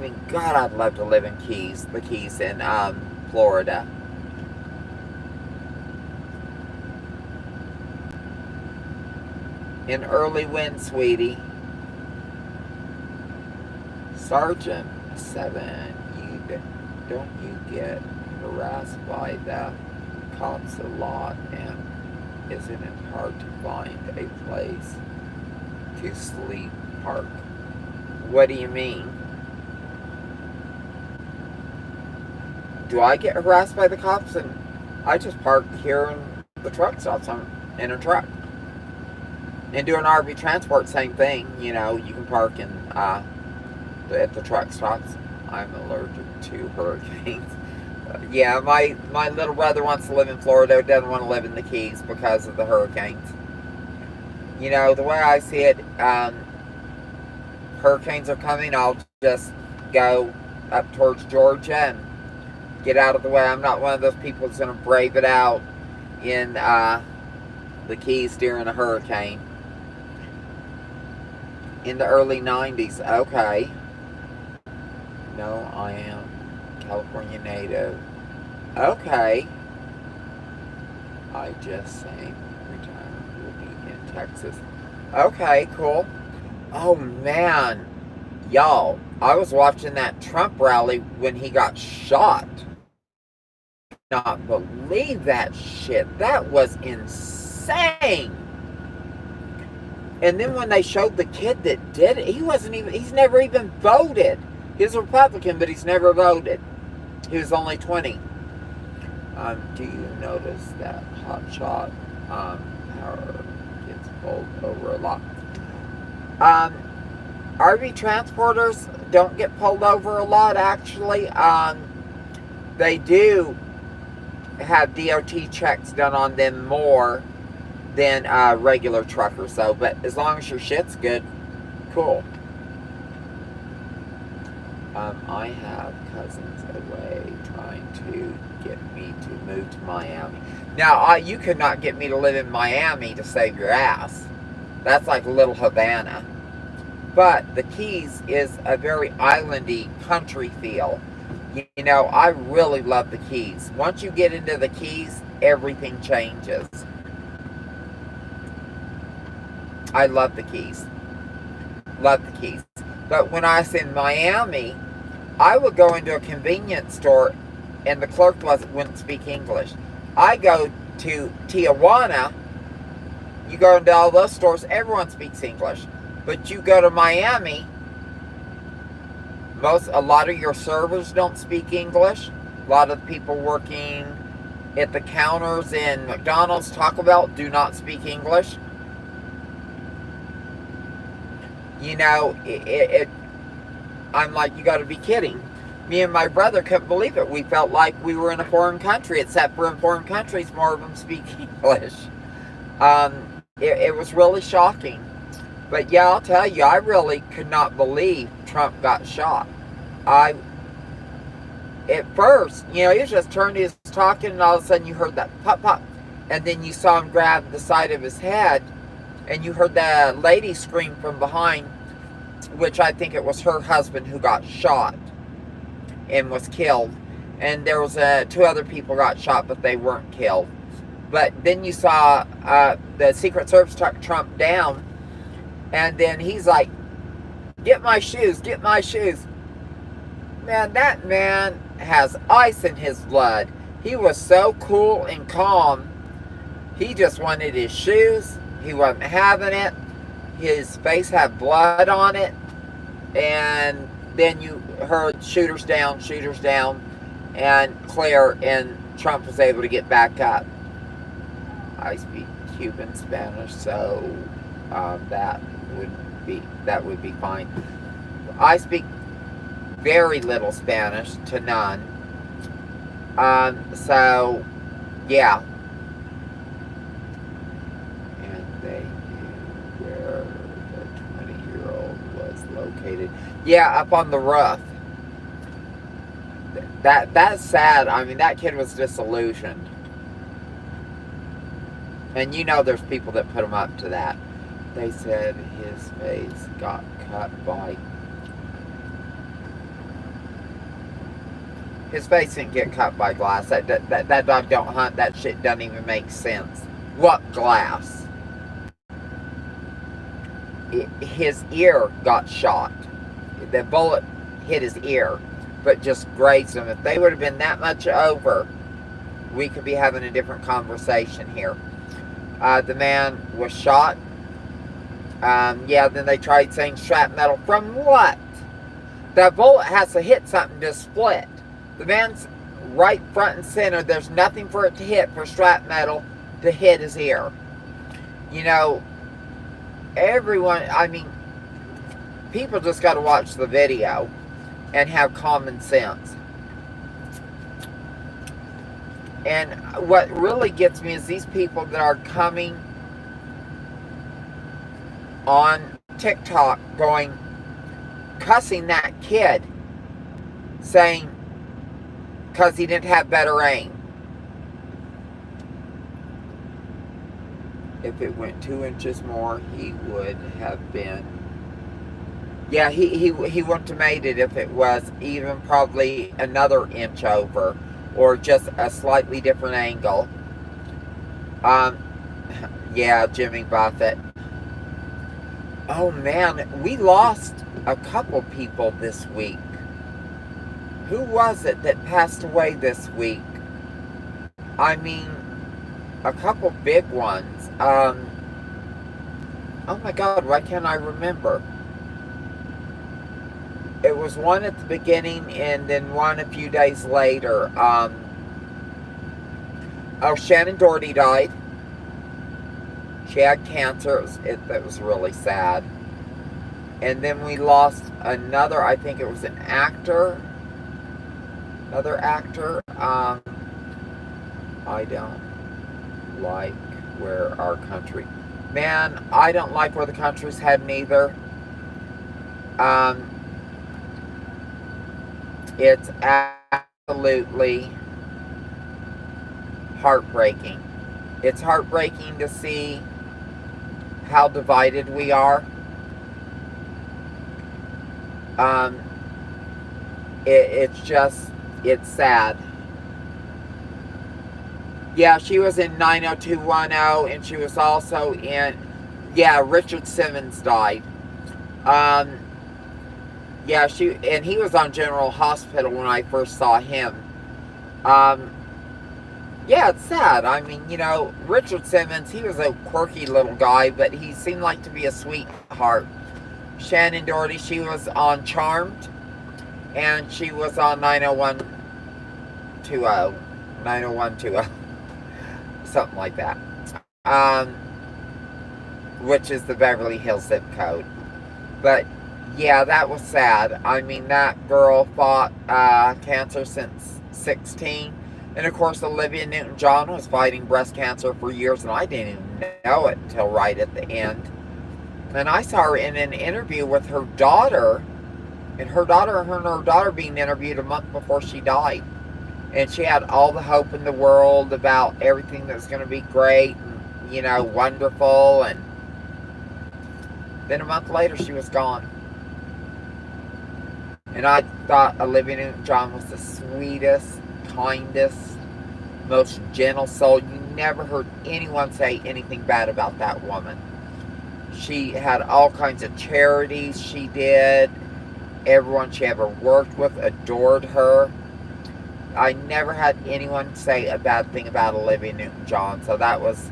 [SPEAKER 1] mean, God, I'd love to live in the Keys in Florida. In early wind, sweetie. Sergeant 7, don't you get harassed by the cops a lot, and isn't it hard to find a place to sleep, park? What do you mean? Do I get harassed by the cops? And I just park here in the truck stops. I'm in a truck. And doing RV transport, same thing. You know, you can park in at the truck stops. I'm allergic to hurricanes. Yeah, my little brother wants to live in Florida, doesn't want to live in the Keys because of the hurricanes. You know, the way I see it, hurricanes are coming, I'll just go up towards Georgia and get out of the way. I'm not one of those people that's going to brave it out in the Keys during a hurricane. In the early 90s, okay. No, I am California native. Okay. I just saying retirement will be in Texas. Okay, cool. Oh man, y'all, I was watching that Trump rally when he got shot. Not believe that shit. That was insane. And then when they showed the kid that did it, he's never even voted. He's a Republican, but he's never voted. He was only 20. Do you notice that hotshot power gets pulled over a lot? RV transporters don't get pulled over a lot, actually. They do have DOT checks done on them more than regular truckers, though. But as long as your shit's good, cool. I have cousins away trying to get me to move to Miami. Now, you could not get me to live in Miami to save your ass. That's like Little Havana. But the Keys is a very islandy country feel. You know, I really love the Keys. Once you get into the Keys, everything changes. I love the Keys. Love the Keys. But when I was in Miami, I would go into a convenience store and the clerk wouldn't speak English. I go to Tijuana, you go into all those stores, everyone speaks English. But you go to Miami, a lot of your servers don't speak English. A lot of the people working at the counters in McDonald's, Taco Bell do not speak English. You know, I'm like, you got to be kidding. Me and my brother couldn't believe it. We felt like we were in a foreign country, except for in foreign countries, more of them speak English. It was really shocking. But yeah, I'll tell you, I really could not believe Trump got shot. At first, you know, he was just turned, he was talking, and all of a sudden you heard that pop, pop. And then you saw him grab the side of his head, and you heard the lady scream from behind, which I think it was her husband who got shot and was killed. And there was 2 other people got shot, but they weren't killed. But then you saw the Secret Service took Trump down, and then he's like, get my shoes, get my shoes. Man, that man has ice in his blood. He was so cool and calm. He just wanted his shoes. He wasn't having it. His face had blood on it. And then you heard shooters down, and clear, and Trump was able to get back up. I speak Cuban Spanish, so that would be fine. I speak very little Spanish to none. So yeah. And they knew where the 20-year-old was located. Yeah, up on the roof. That's sad. I mean, that kid was disillusioned. And you know there's people that put him up to that. They said his face got cut by... His face didn't get cut by glass. That dog don't hunt. That shit doesn't even make sense. What glass? His ear got shot. The bullet hit his ear, but just grazed him. If they would have been that much over, we could be having a different conversation here. The man was shot. Yeah, then they tried saying shrapnel. From what? That bullet has to hit something to split. The man's right front and center. There's nothing for it to hit for shrapnel to hit his ear. You know, everyone, I mean, people just got to watch the video and have common sense. And what really gets me is these people that are coming on TikTok going, cussing that kid, saying, because he didn't have better aim. If it went 2 inches more, he would have been... Yeah, he wouldn't have made it if it was even probably another inch over, or just a slightly different angle. Yeah, Jimmy Buffett. Oh man, we lost a couple people this week. Who was it that passed away this week? I mean, a couple big ones. Oh my God, why can't I remember? It was one at the beginning and then one a few days later. Oh, Shannon Doherty died. She had cancer. It was really sad. And then we lost another, I think it was an actor. Another actor. I don't like where our country... Man, I don't like where the country's heading either. It's absolutely heartbreaking. It's heartbreaking to see how divided we are. It's sad. Yeah, she was in 90210, and she was also in... Yeah, Richard Simmons died. Yeah, and he was on General Hospital when I first saw him. Yeah, it's sad. I mean, Richard Simmons, he was a quirky little guy, but he seemed like to be a sweetheart. Shannon Doherty, she was on Charmed, and she was on 90120, 90120, something like that. Um, which is the Beverly Hills zip code. But yeah, that was sad. I mean, that girl fought cancer since 16. And of course, Olivia Newton-John was fighting breast cancer for years, and I didn't even know it until right at the end. And I saw her in an interview with her daughter, and her daughter being interviewed a month before she died. And she had all the hope in the world about everything that was going to be great and, wonderful. And then a month later, she was gone. And I thought Olivia Newton-John was the sweetest, kindest, most gentle soul. You never heard anyone say anything bad about that woman. She had all kinds of charities she did. Everyone she ever worked with adored her. I never had anyone say a bad thing about Olivia Newton-John, so that was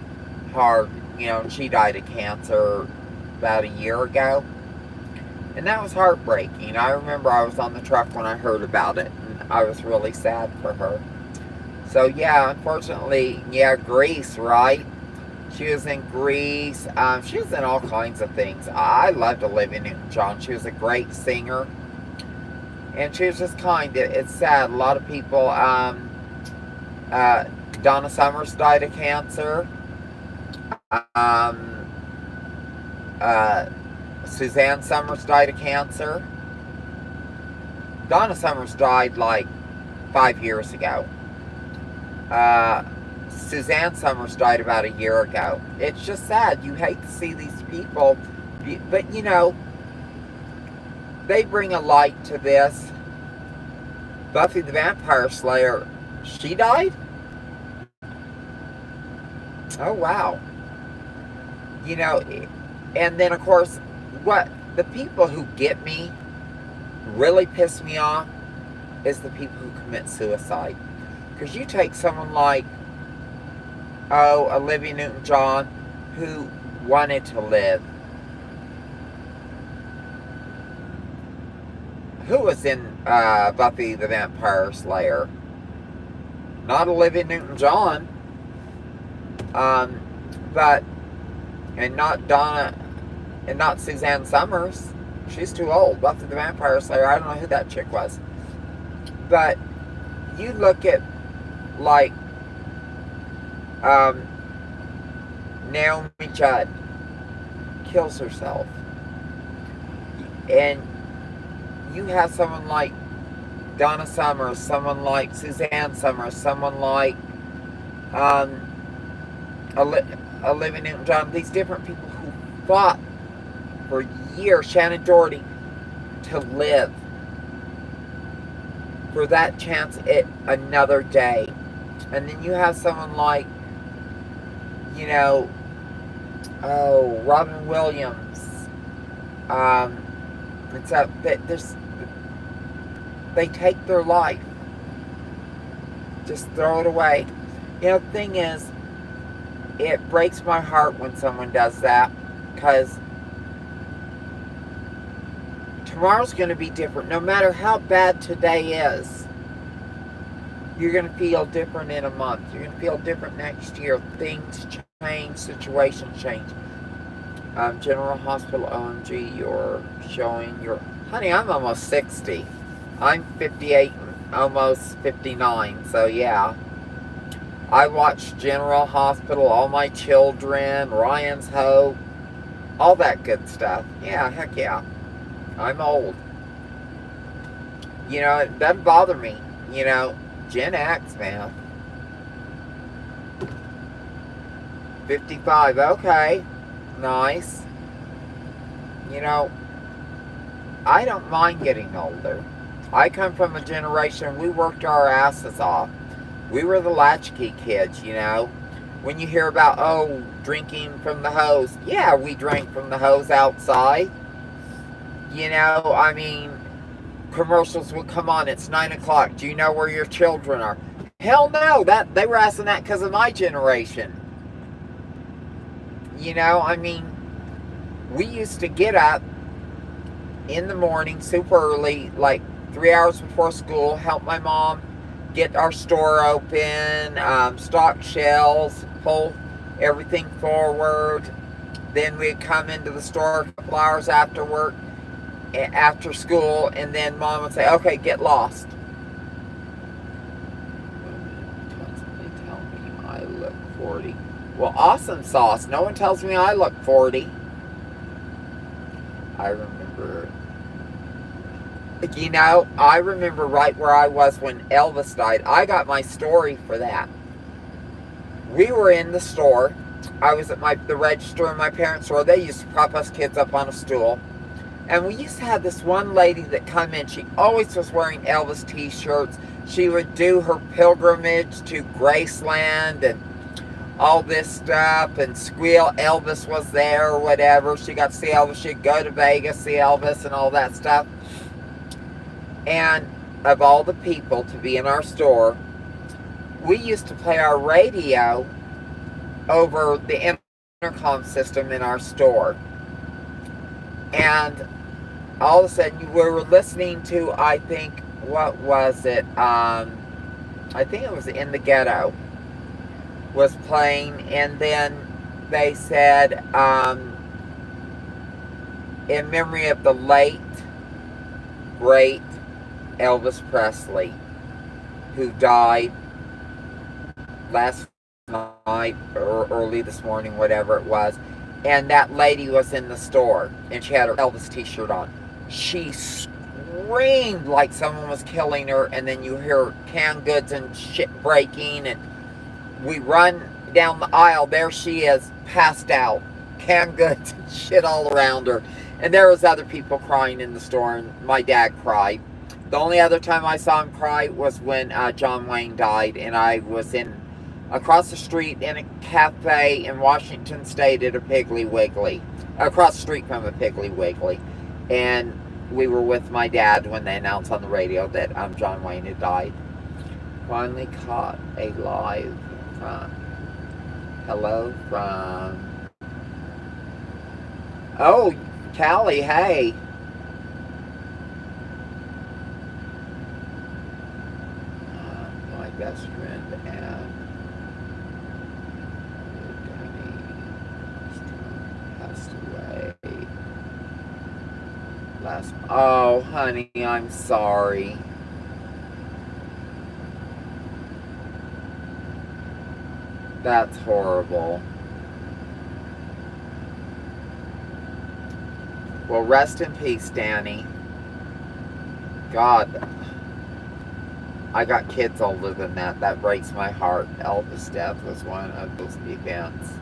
[SPEAKER 1] hard. She died of cancer about a year ago. And that was heartbreaking. I remember I was on the truck when I heard about it, and I was really sad for her. So yeah, unfortunately, Grease, right? She was in Grease. She was in all kinds of things. I loved Olivia Newton-John. She was a great singer. And she was just kind. It's sad. A lot of people, Donna Summers died of cancer. Suzanne Summers died of cancer. Donna Summers died like 5 years ago. Suzanne Summers died about a year ago. It's just sad. You hate to see these people, but they bring a light to this. Buffy the Vampire Slayer, she died? Oh, wow. And then, of course, what the people who get me, really piss me off, is the people who commit suicide. Because you take someone like, Olivia Newton-John, who wanted to live. Who was in Buffy the Vampire Slayer? Not Olivia Newton-John. But, and not Donna, and not Suzanne Summers. She's too old. Buffy the Vampire Slayer, I don't know who that chick was. But, you look at, like, Naomi Judd kills herself. And you have someone like Donna Summers, someone like Suzanne Summers, someone like Olivia Newton-John, these different people who fought for years, Shannon Doherty, to live for that chance at another day. And then you have someone like, Robin Williams. They take their life. Just throw it away. The thing is, it breaks my heart when someone does that, because tomorrow's going to be different. No matter how bad today is, you're going to feel different in a month. You're going to feel different next year. Things change, situations change. General Hospital, OMG, you're showing your... Honey, I'm almost 60. I'm 58, almost 59, so yeah. I watched General Hospital, All My Children, Ryan's Hope, all that good stuff. Yeah, heck yeah. I'm old. It doesn't bother me. Gen X, man. 55, okay. Nice. I don't mind getting older. I come from a generation, we worked our asses off. We were the latchkey kids, When you hear about, drinking from the hose. Yeah, we drank from the hose outside. Commercials would come on. It's 9 o'clock. Do you know where your children are? Hell no, that they were asking that because of my generation. You know, I mean, we used to get up in the morning super early, like 3 hours before school, help my mom get our store open, stock shelves, pull everything forward. Then we'd come into the store a couple hours after work, after school, and then mom would say, okay, get lost. Constantly tell me I look 40. Well, awesome sauce. No one tells me I look 40. I remember, you know, I remember right where I was when Elvis died. I got my story for that. We were in the store. I was at the register in my parents' store. They used to prop us kids up on a stool. And we used to have this one lady that come in. She always was wearing Elvis t-shirts. She would do her pilgrimage to Graceland and all this stuff, and squeal Elvis was there or whatever. She got to see Elvis. She'd go to Vegas, see Elvis and all that stuff. And of all the people to be in our store, we used to play our radio over the intercom system in our store. And all of a sudden we were listening to, I think, what was it? I think it was In the Ghetto was playing, and then they said, in memory of the late, great Elvis Presley, who died last night or early this morning, whatever it was. And that lady was in the store, and she had her Elvis t-shirt on. She screamed like someone was killing her, and then you hear canned goods and shit breaking, and we run down the aisle. There she is, passed out. Canned goods and shit all around her. And there was other people crying in the store, and my dad cried. The only other time I saw him cry was when John Wayne died, and I was across the street in a cafe in Washington State at a Piggly Wiggly. Across the street from a Piggly Wiggly. And we were with my dad when they announced on the radio that John Wayne had died. Finally caught a live hello from, oh, Callie, hey. My best friend and passed away last, oh, honey, I'm sorry. That's horrible. Well, rest in peace, Danny. God, I got kids older than that. That breaks my heart. Elvis' death was one of those events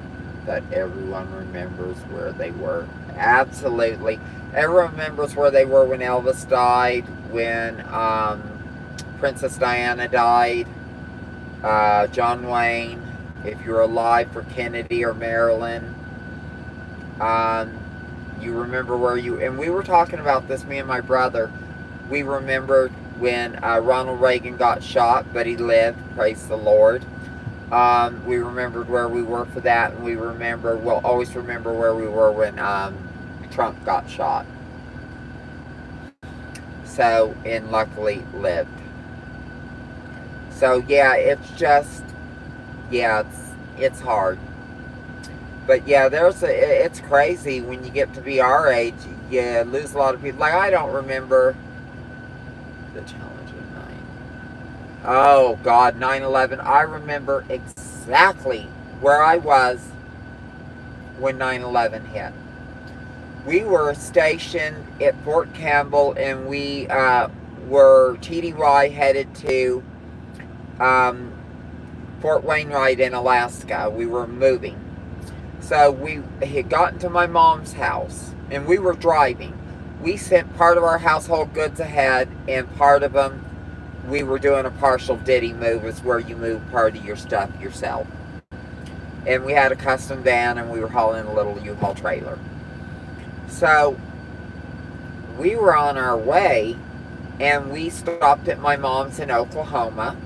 [SPEAKER 1] that everyone remembers where they were. Absolutely. Everyone remembers where they were when Elvis died, when Princess Diana died, John Wayne, if you're alive for Kennedy or Marilyn. You remember where and we were talking about this, me and my brother. We remembered when Ronald Reagan got shot, but he lived, praise the Lord. We remembered where we were for that, and we'll always remember where we were when Trump got shot. So, and luckily lived. So yeah, it's just, yeah, it's hard. But yeah, it's crazy when you get to be our age. You lose a lot of people. Like, I don't remember the Challenger 9. Oh God, 9/11. I remember exactly where I was when 9/11 hit. We were stationed at Fort Campbell, and we were TDY headed to Fort Wainwright in Alaska. We were moving. So we had gotten to my mom's house, and we were driving. We sent part of our household goods ahead, and part of them we were doing a partial ditty move, is where you move part of your stuff yourself. And we had a custom van, and we were hauling a little U-Haul trailer. So we were on our way, and we stopped at my mom's in Oklahoma.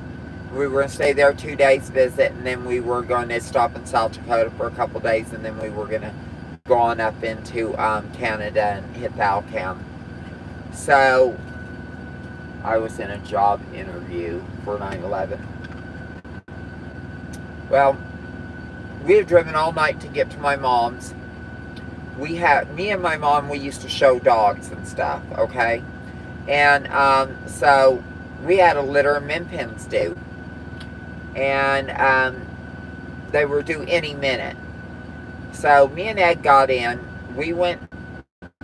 [SPEAKER 1] We were going to stay there 2 days visit, and then we were going to stop in South Dakota for a couple days, and then we were going to go on up into Canada and hit the Alcam. So I was in a job interview for 9/11. Well, we had driven all night to get to my mom's. Me and my mom, we used to show dogs and stuff, okay? And so we had a litter of min pins due. And they were due any minute. So me and Ed got in. We went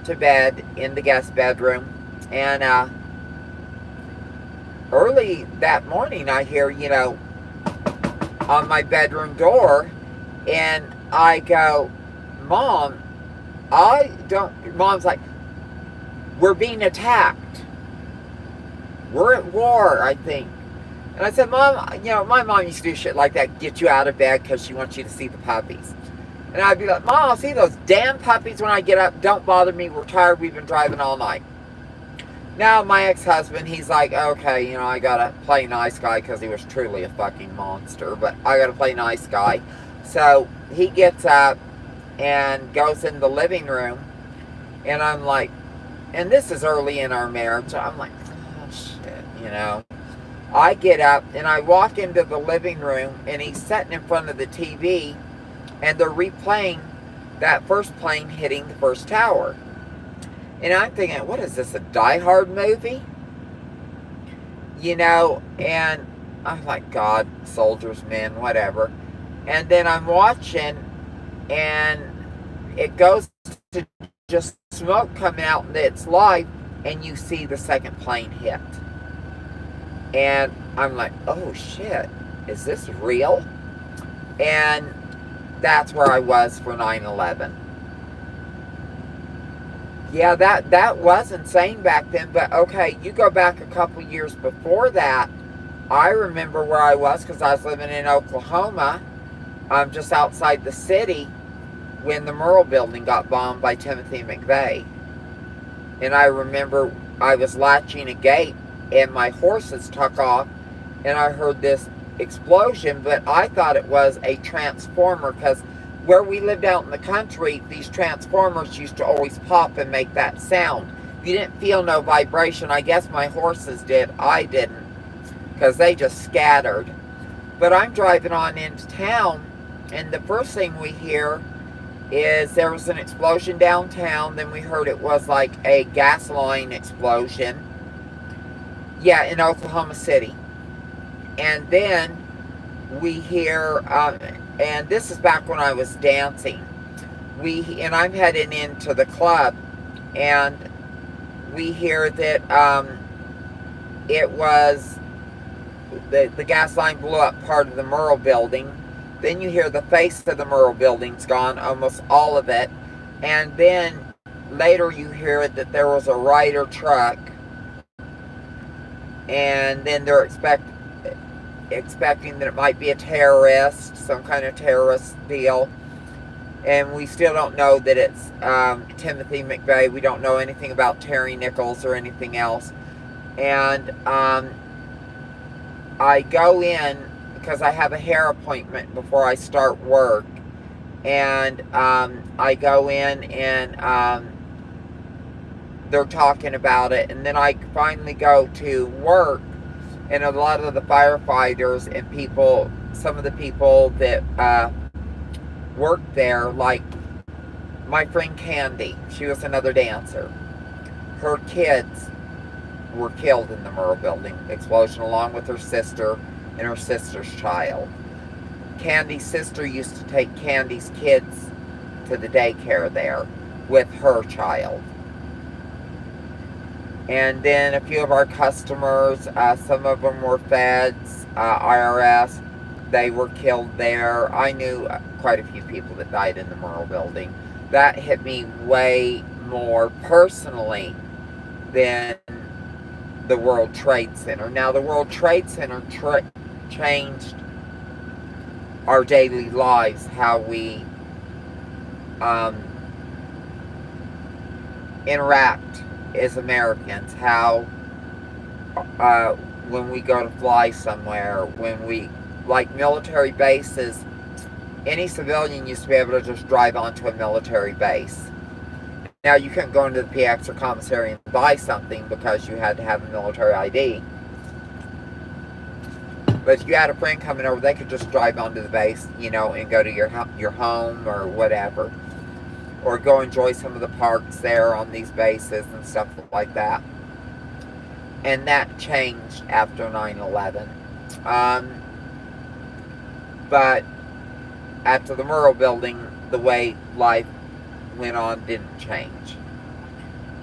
[SPEAKER 1] to bed in the guest bedroom. And early that morning, I hear, on my bedroom door. And I go, Mom, Mom's like, we're being attacked. We're at war, I think. And I said, Mom, my mom used to do shit like that, get you out of bed because she wants you to see the puppies. And I'd be like, Mom, I'll see those damn puppies when I get up. Don't bother me. We're tired. We've been driving all night. Now, my ex-husband, he's like, okay, I got to play nice guy because he was truly a fucking monster. But I got to play nice guy. So he gets up and goes in the living room. And I'm like, and this is early in our marriage. So I'm like, oh, shit, I get up and I walk into the living room and he's sitting in front of the TV and they're replaying that first plane hitting the first tower. And I'm thinking, what is this, a Die Hard movie? And I'm like, God, soldiers, men, whatever. And then I'm watching and it goes to just smoke coming out and it's live and you see the second plane hit. And I'm like, oh shit, is this real? And that's where I was for 9/11. Yeah, that was insane back then, but okay, you go back a couple years before that, I remember where I was because I was living in Oklahoma, just outside the city, when the Murrah building got bombed by Timothy McVeigh. And I remember I was latching a gate and my horses took off and I heard this explosion, but I thought it was a transformer because where we lived out in the country, these transformers used to always pop and make that sound. You didn't feel no vibration. I guess my horses did. I didn't because they just scattered. But I'm driving on into town and the first thing we hear is there was an explosion downtown. Then we heard it was like a gas line explosion. Yeah, in Oklahoma City. And then we hear, and this is back when I was dancing. And I'm heading into the club, and we hear that it was the gas line blew up part of the Murrah building. Then you hear the face of the Murrah building's gone, almost all of it. And then later you hear that there was a Ryder truck. And then they're expecting that it might be a terrorist, some kind of terrorist deal. And we still don't know that it's Timothy McVeigh. We don't know anything about Terry Nichols or anything else. And I go in because I have a hair appointment before I start work. And I go in and they're talking about it, and then I finally go to work, and a lot of the firefighters and people, some of the people that work there, like my friend Candy, she was another dancer. Her kids were killed in the Murrah building explosion along with her sister and her sister's child. Candy's sister used to take Candy's kids to the daycare there with her child. And then a few of our customers, some of them were feds, IRS, they were killed there. I knew quite a few people that died in the Murrah building. That hit me way more personally than the World Trade Center. Now, the World Trade Center changed our daily lives, how we interact as Americans, how when we go to fly somewhere, when we, like military bases, any civilian used to be able to just drive onto a military base. Now, you couldn't go into the PX or commissary and buy something because you had to have a military ID. But if you had a friend coming over, they could just drive onto the base, you know, and go to your home or whatever. Or go enjoy some of the parks there on these bases and stuff like that. And that changed after 9/11. But after the Murrah building, the way life went on didn't change.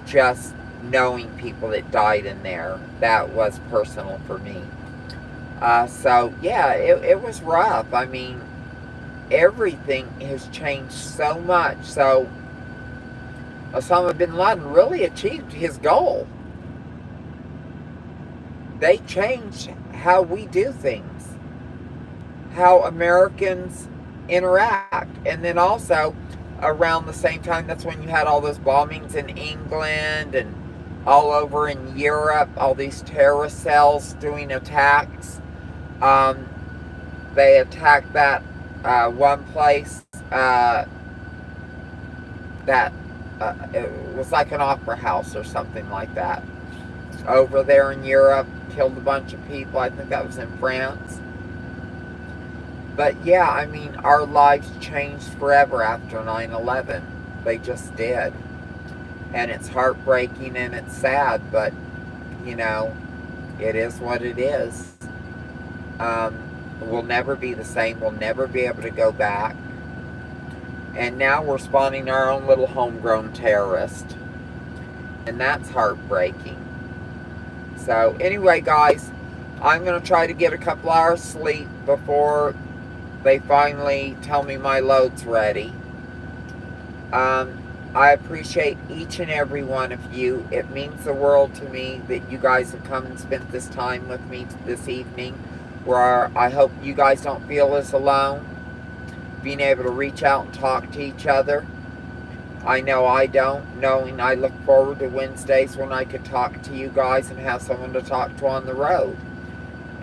[SPEAKER 1] Just knowing people that died in there, that was personal for me. So, yeah, it was rough. I mean, everything has changed so much. So, Osama bin Laden really achieved his goal. They changed how we do things, how Americans interact. And then also, around the same time, that's when you had all those bombings in England and all over in Europe, all these terrorist cells doing attacks. They attacked that one place that it was like an opera house or something like that over there in Europe, killed a bunch of people. I think that was in France. But yeah, I mean, our lives changed forever after 9/11. They just did. And it's heartbreaking and it's sad, but, you know, it is what it is. We'll never be the same. We'll never be able to go back. And now we're spawning our own little homegrown terrorist. And that's heartbreaking. So, anyway, guys, I'm going to try to get a couple hours sleep before they finally tell me my load's ready. I appreciate each and every one of you. It means the world to me that you guys have come and spent this time with me this evening, where I hope you guys don't feel as alone, being able to reach out and talk to each other. I know I don't, knowing I look forward to Wednesdays when I could talk to you guys and have someone to talk to on the road.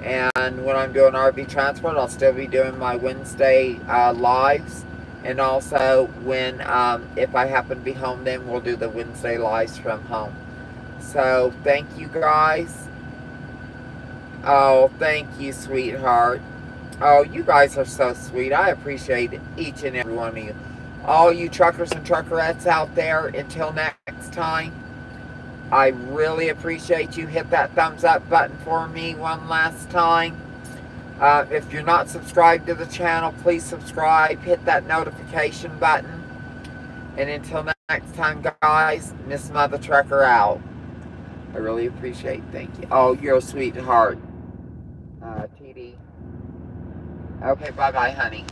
[SPEAKER 1] And when I'm doing RV transport, I'll still be doing my Wednesday lives. And also, when if I happen to be home, then we'll do the Wednesday lives from home. So, thank you guys. Oh, thank you, sweetheart. Oh, you guys are so sweet. I appreciate each and every one of you. All you truckers and truckerettes out there, until next time, I really appreciate you. Hit that thumbs up button for me one last time. If you're not subscribed to the channel, please subscribe. Hit that notification button. And until next time, guys, Miss Mother Trucker out. I really appreciate it. Thank you. Oh, you're a sweetheart. TD. Okay, bye-bye, honey.